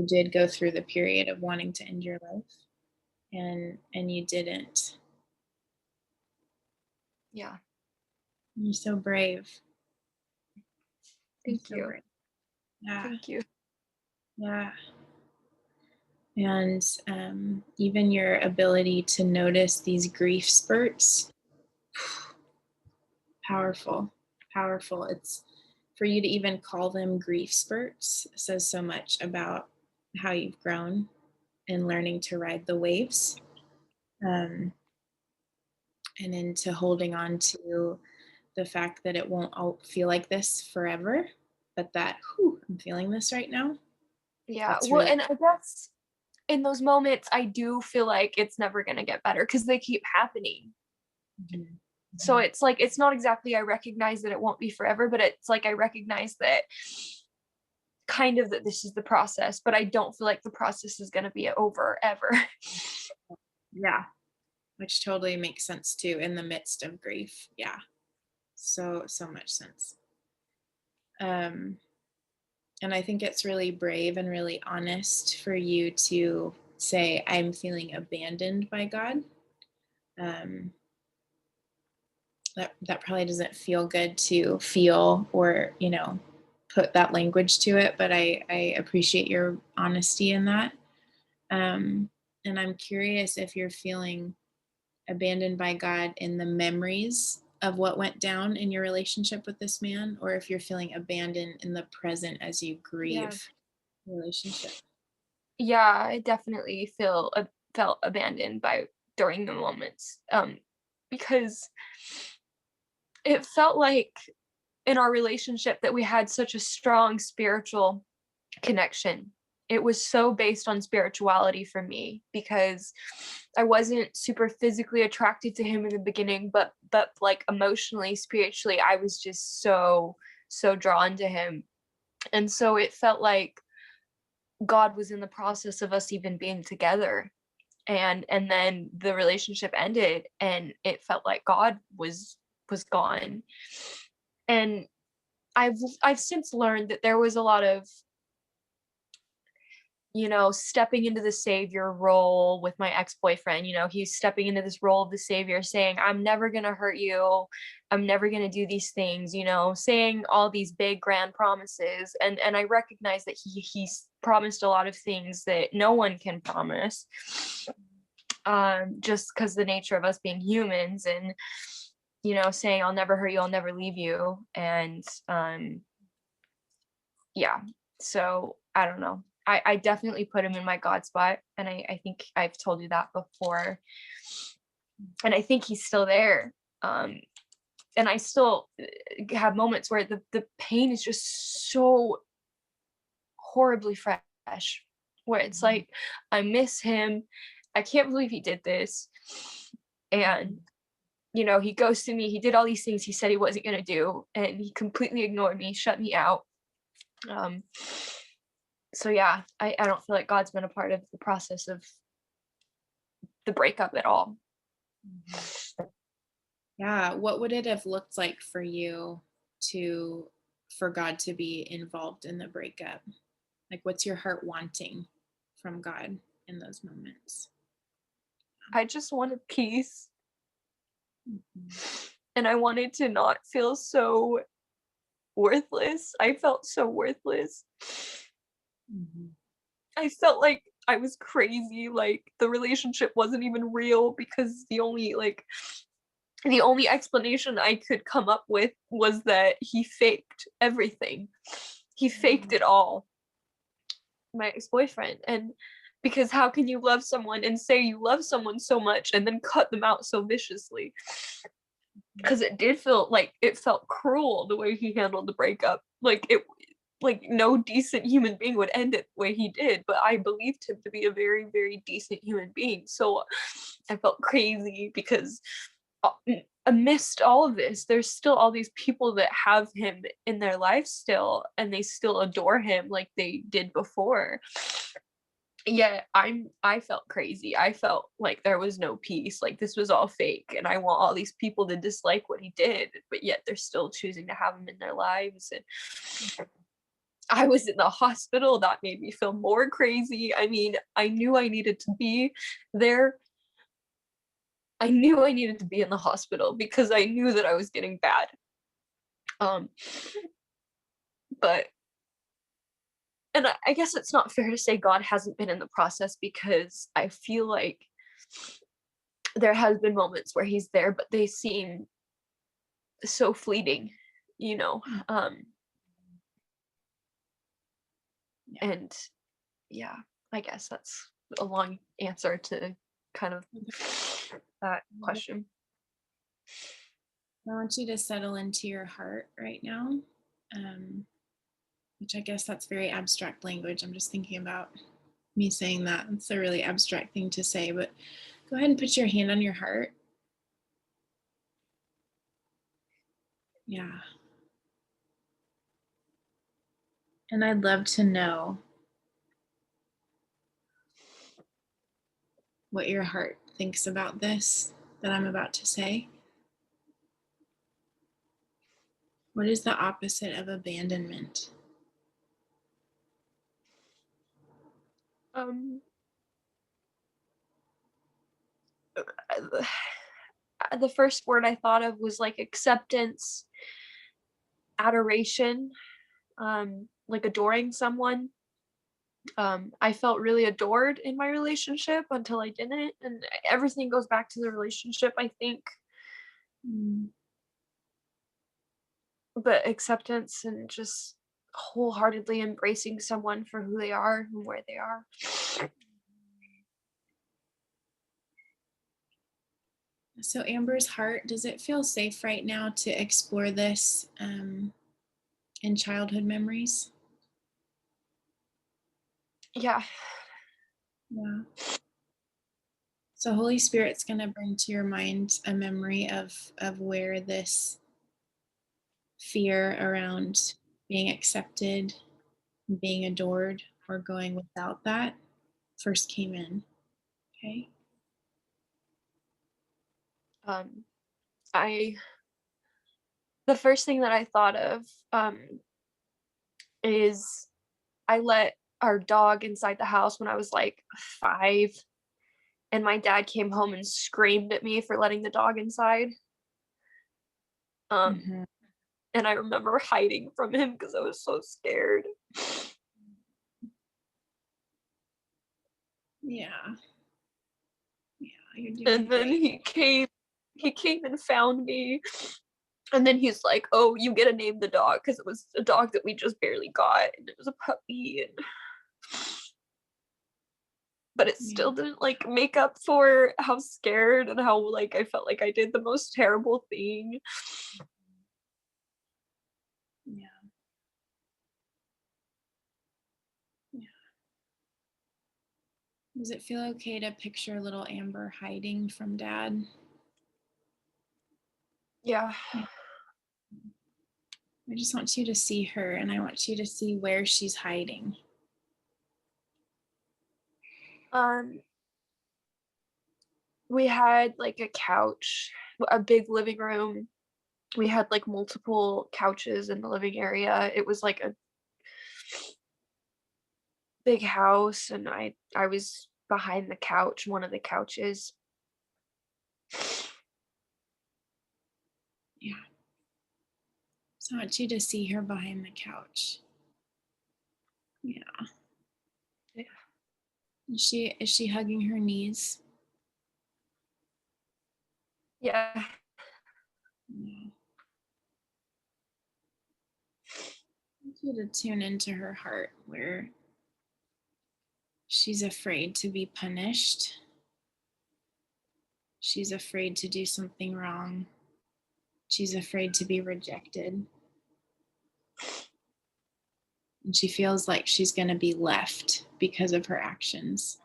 did go through the period of wanting to end your life, and you didn't. Yeah. You're so brave. Thank you. Yeah. Thank you. Yeah. And even your ability to notice these grief spurts, powerful. It's for you to even call them grief spurts says so much about how you've grown and learning to ride the waves, and into holding on to the fact that it won't all feel like this forever, but that I'm feeling this right now. Yeah. That's Well, really- and I guess in those moments, I do feel like it's never going to get better because they keep happening. Mhm. So it's like, it's not exactly, I recognize that it won't be forever, but it's like, I recognize that kind of that this is the process, but I don't feel like the process is going to be over ever. Yeah, which totally makes sense too in the midst of grief. Yeah, so much sense. And I think it's really brave and really honest for you to say, I'm feeling abandoned by God. That probably doesn't feel good to feel, or put that language to it, but I appreciate your honesty in that. And I'm curious if you're feeling abandoned by God in the memories of what went down in your relationship with this man, or if you're feeling abandoned in the present as you grieve the relationship. yeah, I definitely felt abandoned during the moments, because it felt like in our relationship that we had such a strong spiritual connection. It was so based on spirituality for me because I wasn't super physically attracted to him in the beginning, but like emotionally, spiritually, I was just so drawn to him. And so it felt like God was in the process of us even being together. And then the relationship ended and it felt like God was gone. And I've since learned that there was a lot of, stepping into the savior role with my ex-boyfriend. He's stepping into this role of the savior, saying, I'm never going to hurt you. I'm never going to do these things, saying all these big grand promises. And I recognize that he's promised a lot of things that no one can promise, just because the nature of us being humans, and, saying, I'll never hurt you, I'll never leave you. And yeah, so I don't know. I definitely put him in my God spot. And I think I've told you that before. And I think he's still there. And I still have moments where the pain is just so horribly fresh, where it's like, I miss him. I can't believe he did this. And, he ghosted me. He did all these things he said he wasn't going to do. And he completely ignored me, shut me out. So yeah, I don't feel like God's been a part of the process of the breakup at all. Yeah. What would it have looked like for you for God to be involved in the breakup? Like, what's your heart wanting from God in those moments? I just wanted peace. And I wanted to not feel so worthless. I felt so worthless. I felt like I was crazy, like the relationship wasn't even real, because the only explanation I could come up with was that he faked everything. He faked it all. My ex-boyfriend. And because how can you love someone and say you love someone so much and then cut them out so viciously? Because it felt cruel the way he handled the breakup. Like no decent human being would end it the way he did, but I believed him to be a very, very decent human being. So I felt crazy because amidst all of this, there's still all these people that have him in their life still, and they still adore him like they did before. Yeah, I felt crazy. I felt like there was no peace, like this was all fake, and I want all these people to dislike what he did, but yet they're still choosing to have him in their lives. And I was in the hospital. That made me feel more crazy. I mean, I knew I needed to be there. I knew I needed to be in the hospital because I knew that I was getting bad. But and I guess it's not fair to say God hasn't been in the process, because I feel like there has been moments where he's there, but they seem so fleeting, and yeah, I guess that's a long answer to kind of that question. I want you to settle into your heart right now, which I guess that's very abstract language. I'm just thinking about me saying that. It's a really abstract thing to say, but go ahead and put your hand on your heart. Yeah. And I'd love to know what your heart thinks about this that I'm about to say. What is the opposite of abandonment? The first word I thought of was like acceptance, adoration, like adoring someone. I felt really adored in my relationship until I didn't, and everything goes back to the relationship, I think. But acceptance and just wholeheartedly embracing someone for who they are and where they are. So Amber's heart, does it feel safe right now to explore this in childhood memories? Yeah. Yeah. So Holy Spirit's going to bring to your mind a memory of where this fear around being accepted, being adored, or going without that first came in. Okay. The first thing that I thought of is I let our dog inside the house when I was like 5, and my dad came home and screamed at me for letting the dog inside. Mhm. And I remember hiding from him because I was so scared. Yeah. Yeah, you're doing And then great. he came and found me. And then he's like, "Oh, you get to name the dog," because it was a dog that we just barely got, and it was a puppy. And but it still didn't like make up for how scared and how like I felt like I did the most terrible thing. Yeah. Yeah. Does it feel okay to picture little Amber hiding from Dad? Yeah. I just want you to see her, and I want you to see where she's hiding. We had like a couch, a big living room. We had like multiple couches in the living area. It was like a big house, and I was behind the couch, one of the couches. Yeah. So I want you to see her behind the couch. Yeah. Yeah. Is she hugging her knees? Yeah. Yeah. I want you to tune into her heart where she's afraid to be punished. She's afraid to do something wrong. She's afraid to be rejected. And she feels like she's going to be left because of her actions.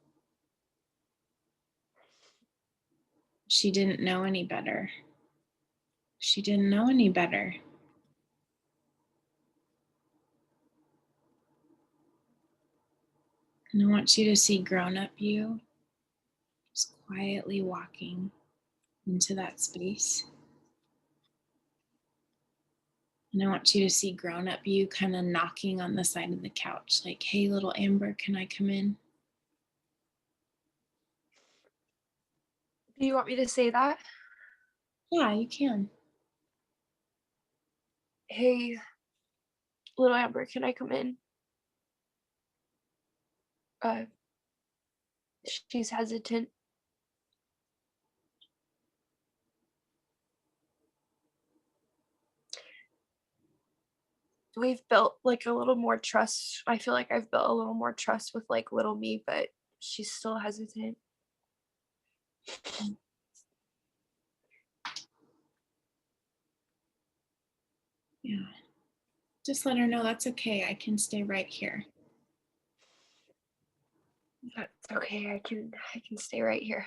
She didn't know any better. She didn't know any better. And I want you to see grown up you just quietly walking into that space. And I want you to see grown up you kind of knocking on the side of the couch, like, "Hey, little Amber, can I come in?" Do you want me to say that? Yeah, you can. "Hey, little Amber, can I come in?" Uh, she's hesitant. We've built like a little more trust. I feel like I've built a little more trust with like little me, but she's still hesitant. Yeah. Just let her know that's okay. I can stay right here. That's okay. I can stay right here.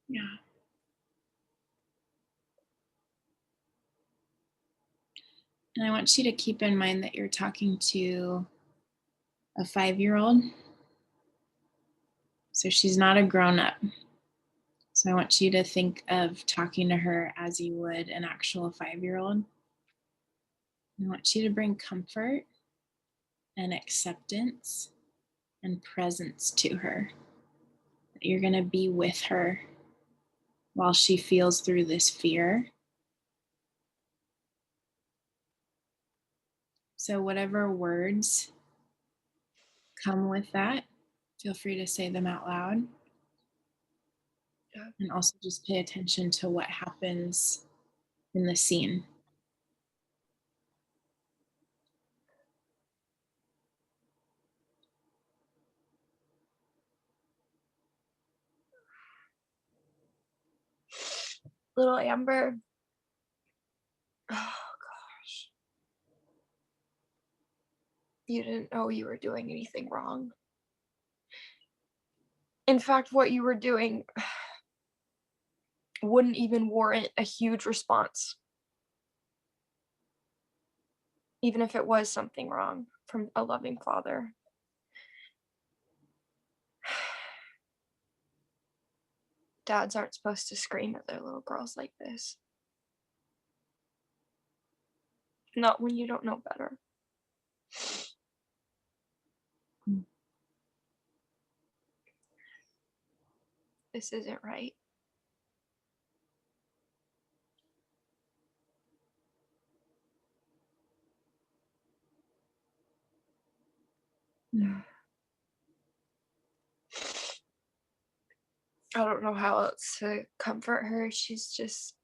Yeah. And I want you to keep in mind that you're talking to a 5-year-old. So she's not a grown up. So I want you to think of talking to her as you would an actual 5-year-old. I want you to bring comfort and acceptance and presence to her. That you're going to be with her while she feels through this fear. So, whatever words come with that, feel free to say them out loud. Yeah. And also just pay attention to what happens in the scene. Little Amber. Oh gosh. You didn't know you were doing anything wrong. In fact, what you were doing wouldn't even warrant a huge response, even if it was something wrong from a loving father. Dads aren't supposed to scream at their little girls like this. Not when you don't know better. This isn't right. I don't know how else to comfort her. She's just,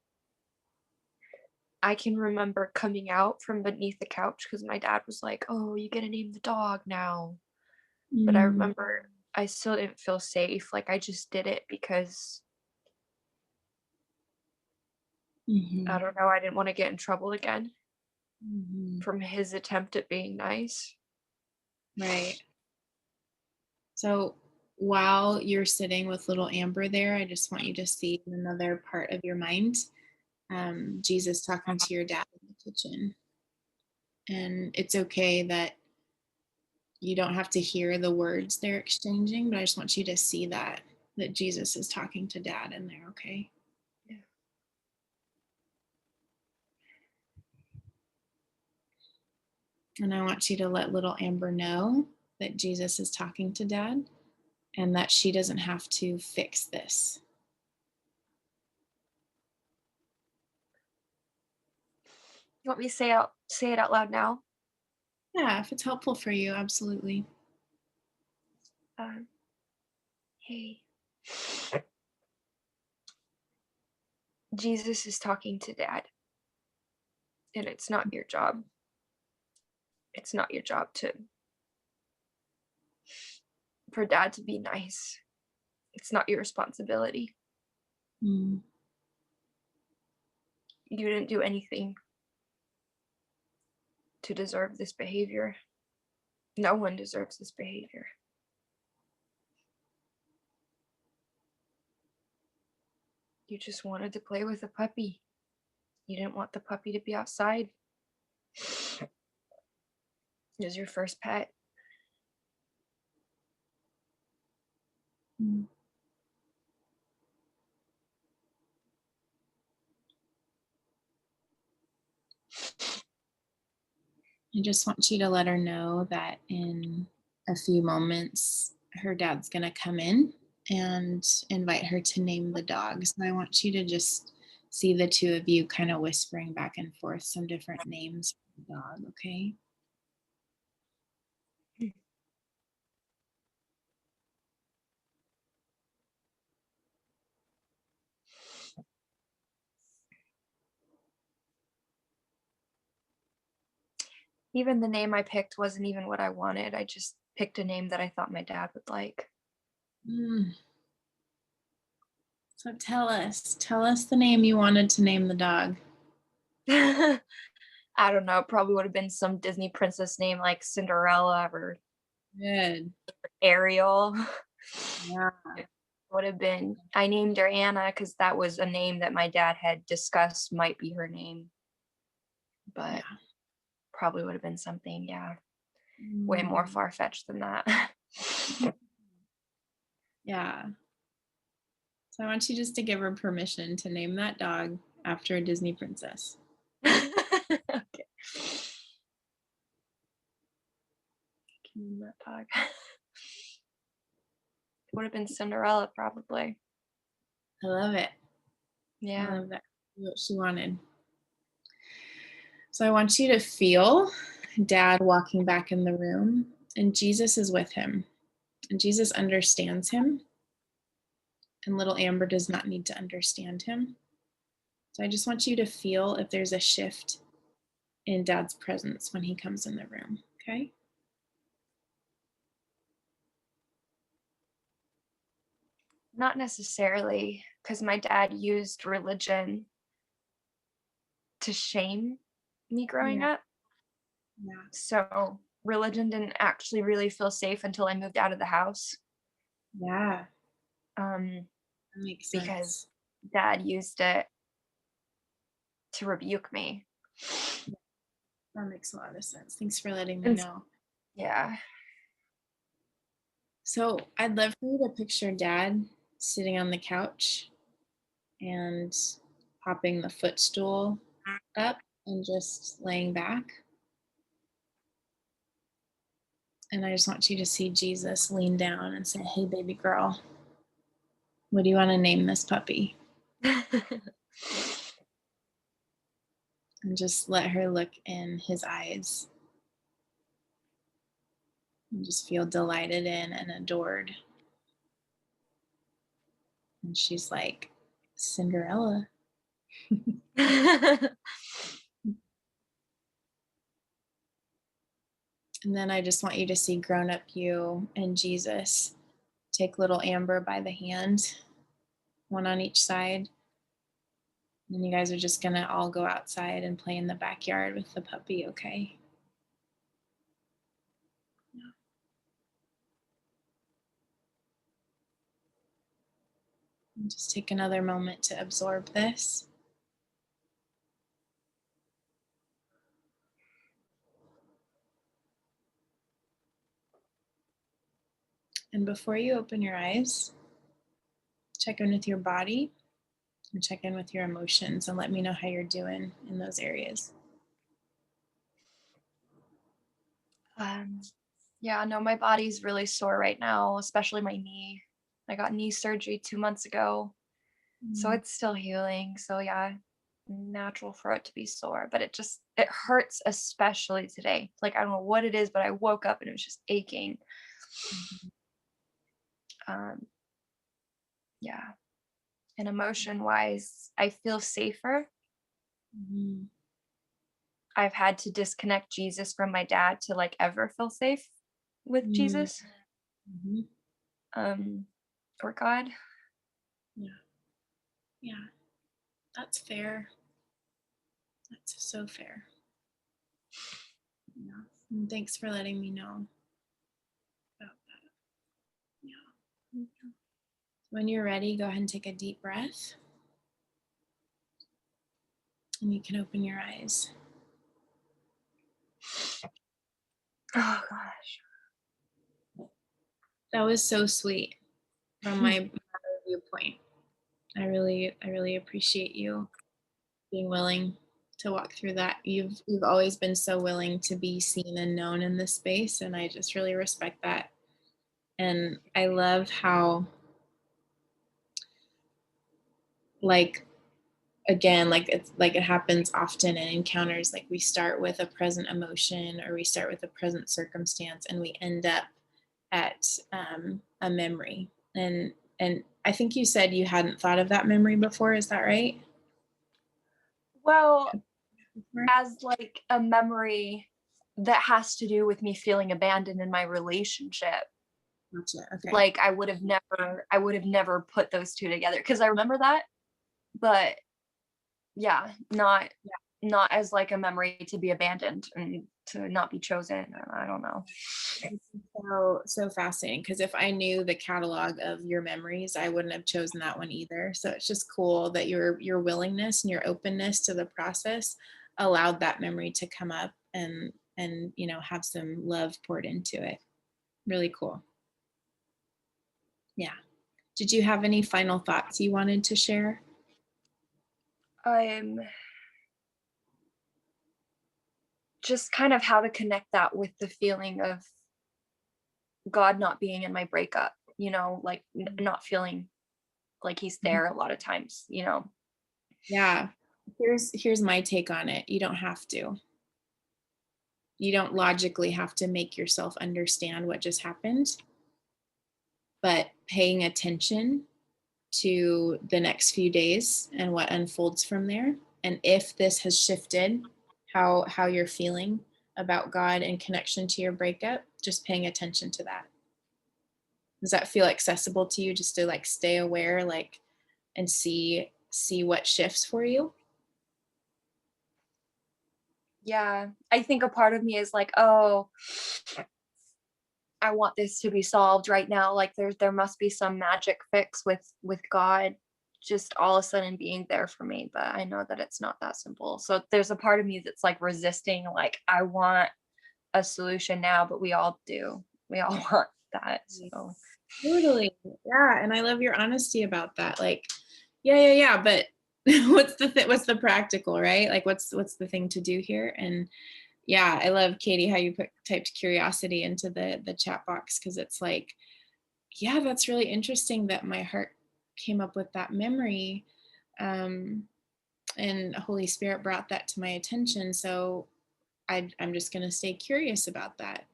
I can remember coming out from beneath the couch because my dad was like, oh, you get to name the dog now. But I remember I still didn't feel safe. Like I just did it because I don't know, I didn't want to get in trouble again from his attempt at being nice. Right. So while you're sitting with little Amber there, I just want you to see in another part of your mind, Jesus talking to your dad in the kitchen. And it's okay that you don't have to hear the words they're exchanging, but I just want you to see that Jesus is talking to dad in there, okay? Yeah. And I want you to let little Amber know that Jesus is talking to dad and that she doesn't have to fix this. You want me to say it out loud now? Yeah, if it's helpful for you, absolutely. Hey. Jesus is talking to dad. And it's not your job. It's not your job for dad to be nice. It's not your responsibility. You didn't do anything to deserve this behavior. No one deserves this behavior. You just wanted to play with a puppy. You didn't want the puppy to be outside. It was your first pet. I just want you to let her know that in a few moments, her dad's going to come in and invite her to name the dog. So I want you to just see the two of you kind of whispering back and forth some different names for the dog, okay? Even the name I picked wasn't even what I wanted. I just picked a name that I thought my dad would like. So tell us the name you wanted to name the dog. I don't know, probably would have been some Disney princess name like Cinderella or Good. Ariel. Yeah. Would have been, I named her Anna because that was a name that my dad had discussed might be her name. But probably would have been something, way more far-fetched than that. Yeah. So I want you just to give her permission to name that dog after a Disney princess. Okay. Name that dog. It would have been Cinderella, probably. I love it. Yeah. I love that. What she wanted. So I want you to feel dad walking back in the room, and Jesus is with him, and Jesus understands him, and little Amber does not need to understand him. So I just want you to feel if there's a shift in dad's presence when he comes in the room, okay? Not necessarily. because my dad used religion to shame me growing up. Yeah. So religion didn't actually really feel safe until I moved out of the house. Yeah. Um, That makes sense. because dad used it to rebuke me. That makes a lot of sense. Thanks for letting me And know. yeah. So I'd love for you to picture Dad sitting on the couch and popping the footstool up and just laying back. And I just want you to see Jesus lean down and say, "Hey, baby girl, what do you want to name this puppy?" And just let her look in his eyes and just feel delighted in and adored. And she's like, "Cinderella." And then I just want you to see grown up you and Jesus take little Amber by the hand, one on each side. And you guys are just going to all go outside and play in the backyard with the puppy, okay? Yeah. And just take another moment to absorb this. And before you open your eyes, check in with your body and check in with your emotions and let me know how you're doing in those areas. Yeah, no, my body's really sore right now, especially my knee. I got knee surgery 2 months ago, so it's still healing. So yeah, natural for it to be sore, but it hurts, especially today. Like, I don't know what it is, but I woke up and it was just aching. Yeah. And emotion wise, I feel safer. Mhm. I've had to disconnect Jesus from my dad to like ever feel safe with Jesus, Mhm. or God. Yeah. Yeah. That's fair. That's so fair. Yeah. And thanks for letting me know about that. Yeah. When you're ready, go ahead and take a deep breath. And you can open your eyes. Oh gosh. That was so sweet from my viewpoint. I really appreciate you being willing to walk through that. You've always been so willing to be seen and known in this space, and I just really respect that. And I love how, like, again, like it happens often in encounters, like we start with a present emotion or we start with a present circumstance and we end up at a memory. And I think you said you hadn't thought of that memory before, is that right? Well, as like a memory that has to do with me feeling abandoned in my relationship. Gotcha. Okay. Like I would have never put those two together because I remember that, but yeah, not as like a memory to be abandoned and to not be chosen. I don't know. So fascinating, because if I knew the catalog of your memories, I wouldn't have chosen that one either. So it's just cool that your willingness and your openness to the process allowed that memory to come up and have some love poured into it. Really cool. Yeah. Did you have any final thoughts you wanted to share? Just kind of how to connect that with the feeling of God not being in my breakup, like not feeling like he's there a lot of times, Yeah. Here's my take on it. You don't have to. You don't logically have to make yourself understand what just happened, but paying attention to the next few days and what unfolds from there. And if this has shifted how you're feeling about God in connection to your breakup, just paying attention to that. Does that feel accessible to you, just to like stay aware, like and see what shifts for you? Yeah, I think a part of me is like, oh, I want this to be solved right now. Like there must be some magic fix with God just all of a sudden being there for me. But I know that it's not that simple. So there's a part of me that's like resisting, like I want a solution now, but we all do. We all want that. So Totally. Yeah. And I love your honesty about that. Like, yeah. But what's the practical, right? Like what's the thing to do here? And yeah, I love, Katie, how you typed curiosity into the chat box, because it's like, yeah, that's really interesting that my heart came up with that memory. And Holy Spirit brought that to my attention. So I'm just going to stay curious about that.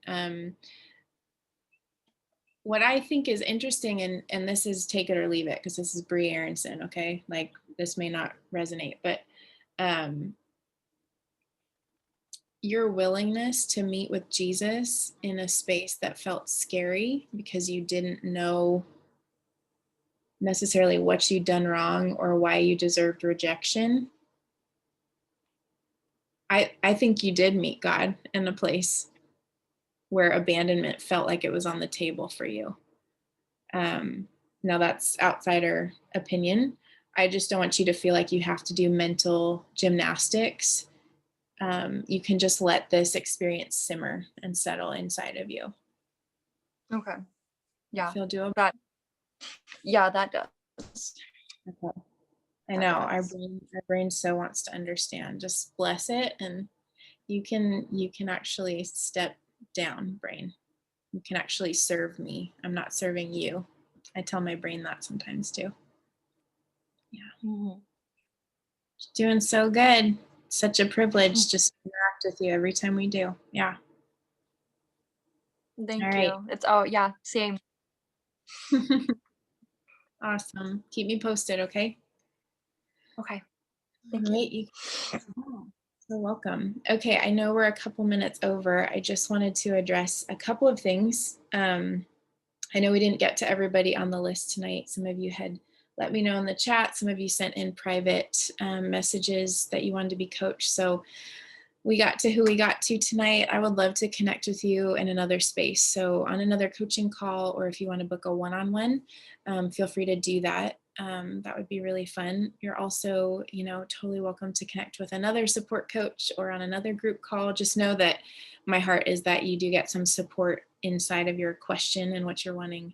What I think is interesting, and this is take it or leave it, because this is Brie Aronson, okay? Like this may not resonate, but your willingness to meet with Jesus in a space that felt scary because you didn't know necessarily what you'd done wrong or why you deserved rejection. I think you did meet God in a place where abandonment felt like it was on the table for you. Now that's outsider opinion. I just don't want you to feel like you have to do mental gymnastics. You can just let this experience simmer and settle inside of you. okay. Yeah. Feel doable? That does. Okay. I know our brain so wants to understand. Just bless it, and you can actually step down, brain. You can actually serve me. I'm not serving you. I tell my brain that sometimes too. Yeah. Mm-hmm. Doing so good. Such a privilege just to interact with you every time we do. Yeah. Thank All you. right. It's yeah, same. Awesome. Keep me posted, okay? Okay. Thank you. So welcome. Okay, I know we're a couple minutes over. I just wanted to address a couple of things. I know we didn't get to everybody on the list tonight. Some of you had let me know in the chat. Some of you sent in private messages that you wanted to be coached. So we got to who we got to tonight. I would love to connect with you in another space. So on another coaching call, or if you want to book a one-on-one, feel free to do that. That would be really fun. You're also, totally welcome to connect with another support coach or on another group call. Just know that my heart is that you do get some support inside of your question and what you're wanting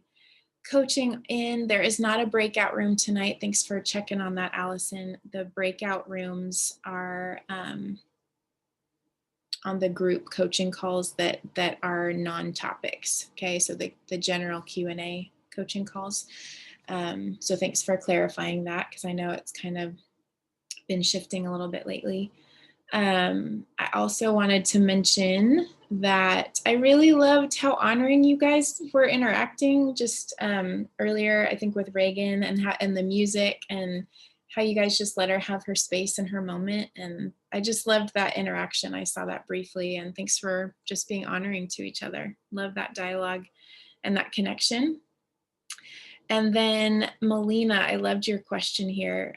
coaching in. There is not a breakout room tonight. Thanks for checking on that, Allison. The breakout rooms are on the group coaching calls that are non-topics. Okay, so the general Q&A coaching calls. So thanks for clarifying that, because I know it's kind of been shifting a little bit lately. I also wanted to mention that I really loved how honoring you guys were interacting just earlier, I think with Reagan, and the music, and how you guys just let her have her space and her moment. And I just loved that interaction. I saw that briefly, and thanks for just being honoring to each other. Love that dialogue and that connection. And then Melina, I loved your question here.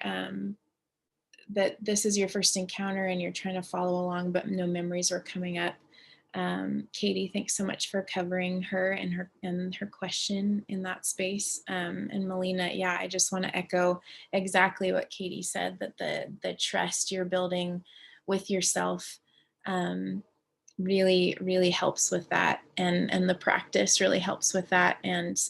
That this is your first encounter and you're trying to follow along, but no memories were coming up. Katie, thanks so much for covering her and her question in that space. And Melina, yeah, I just want to echo exactly what Katie said, that the trust you're building with yourself really, really helps with that, and the practice really helps with that. And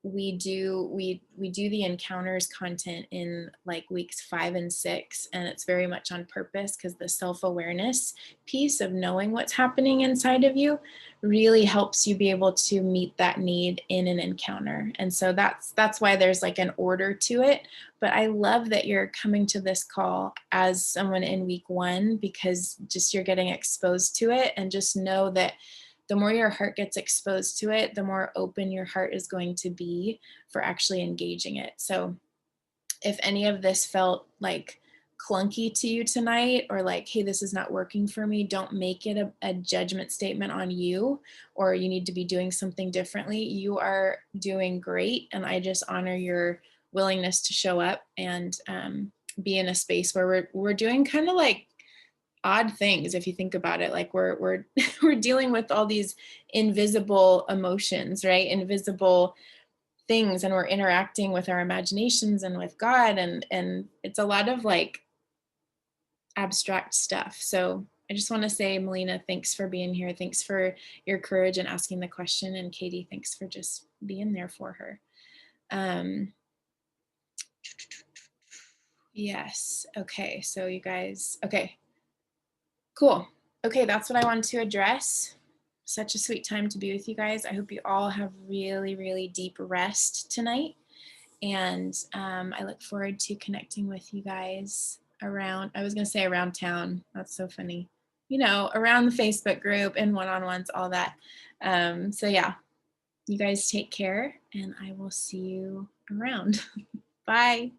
we do the encounters content in like weeks 5 and 6, and it's very much on purpose, because the self-awareness piece of knowing what's happening inside of you really helps you be able to meet that need in an encounter. And so that's why there's like an order to it. But I love that you're coming to this call as someone in week 1, because just you're getting exposed to it, and just know that the more your heart gets exposed to it, the more open your heart is going to be for actually engaging it. So if any of this felt like clunky to you tonight, or like, hey, this is not working for me, don't make it a judgment statement on you, or you need to be doing something differently. You are doing great, and I just honor your willingness to show up and be in a space where we're doing kind of like odd things. If you think about it, like we're we're dealing with all these invisible emotions, right? Invisible things, and we're interacting with our imaginations and with God, and it's a lot of like abstract stuff. So I just want to say, Melina, thanks for being here. Thanks for your courage and asking the question. And Katie, thanks for just being there for her. Yes. Okay. So you guys, okay, cool. Okay. That's what I wanted to address. Such a sweet time to be with you guys. I hope you all have really, really deep rest tonight. And I look forward to connecting with you guys around, I was going to say around town. That's so funny. You know, around the Facebook group and one-on-ones, all that. So yeah, you guys take care and I will see you around. Bye.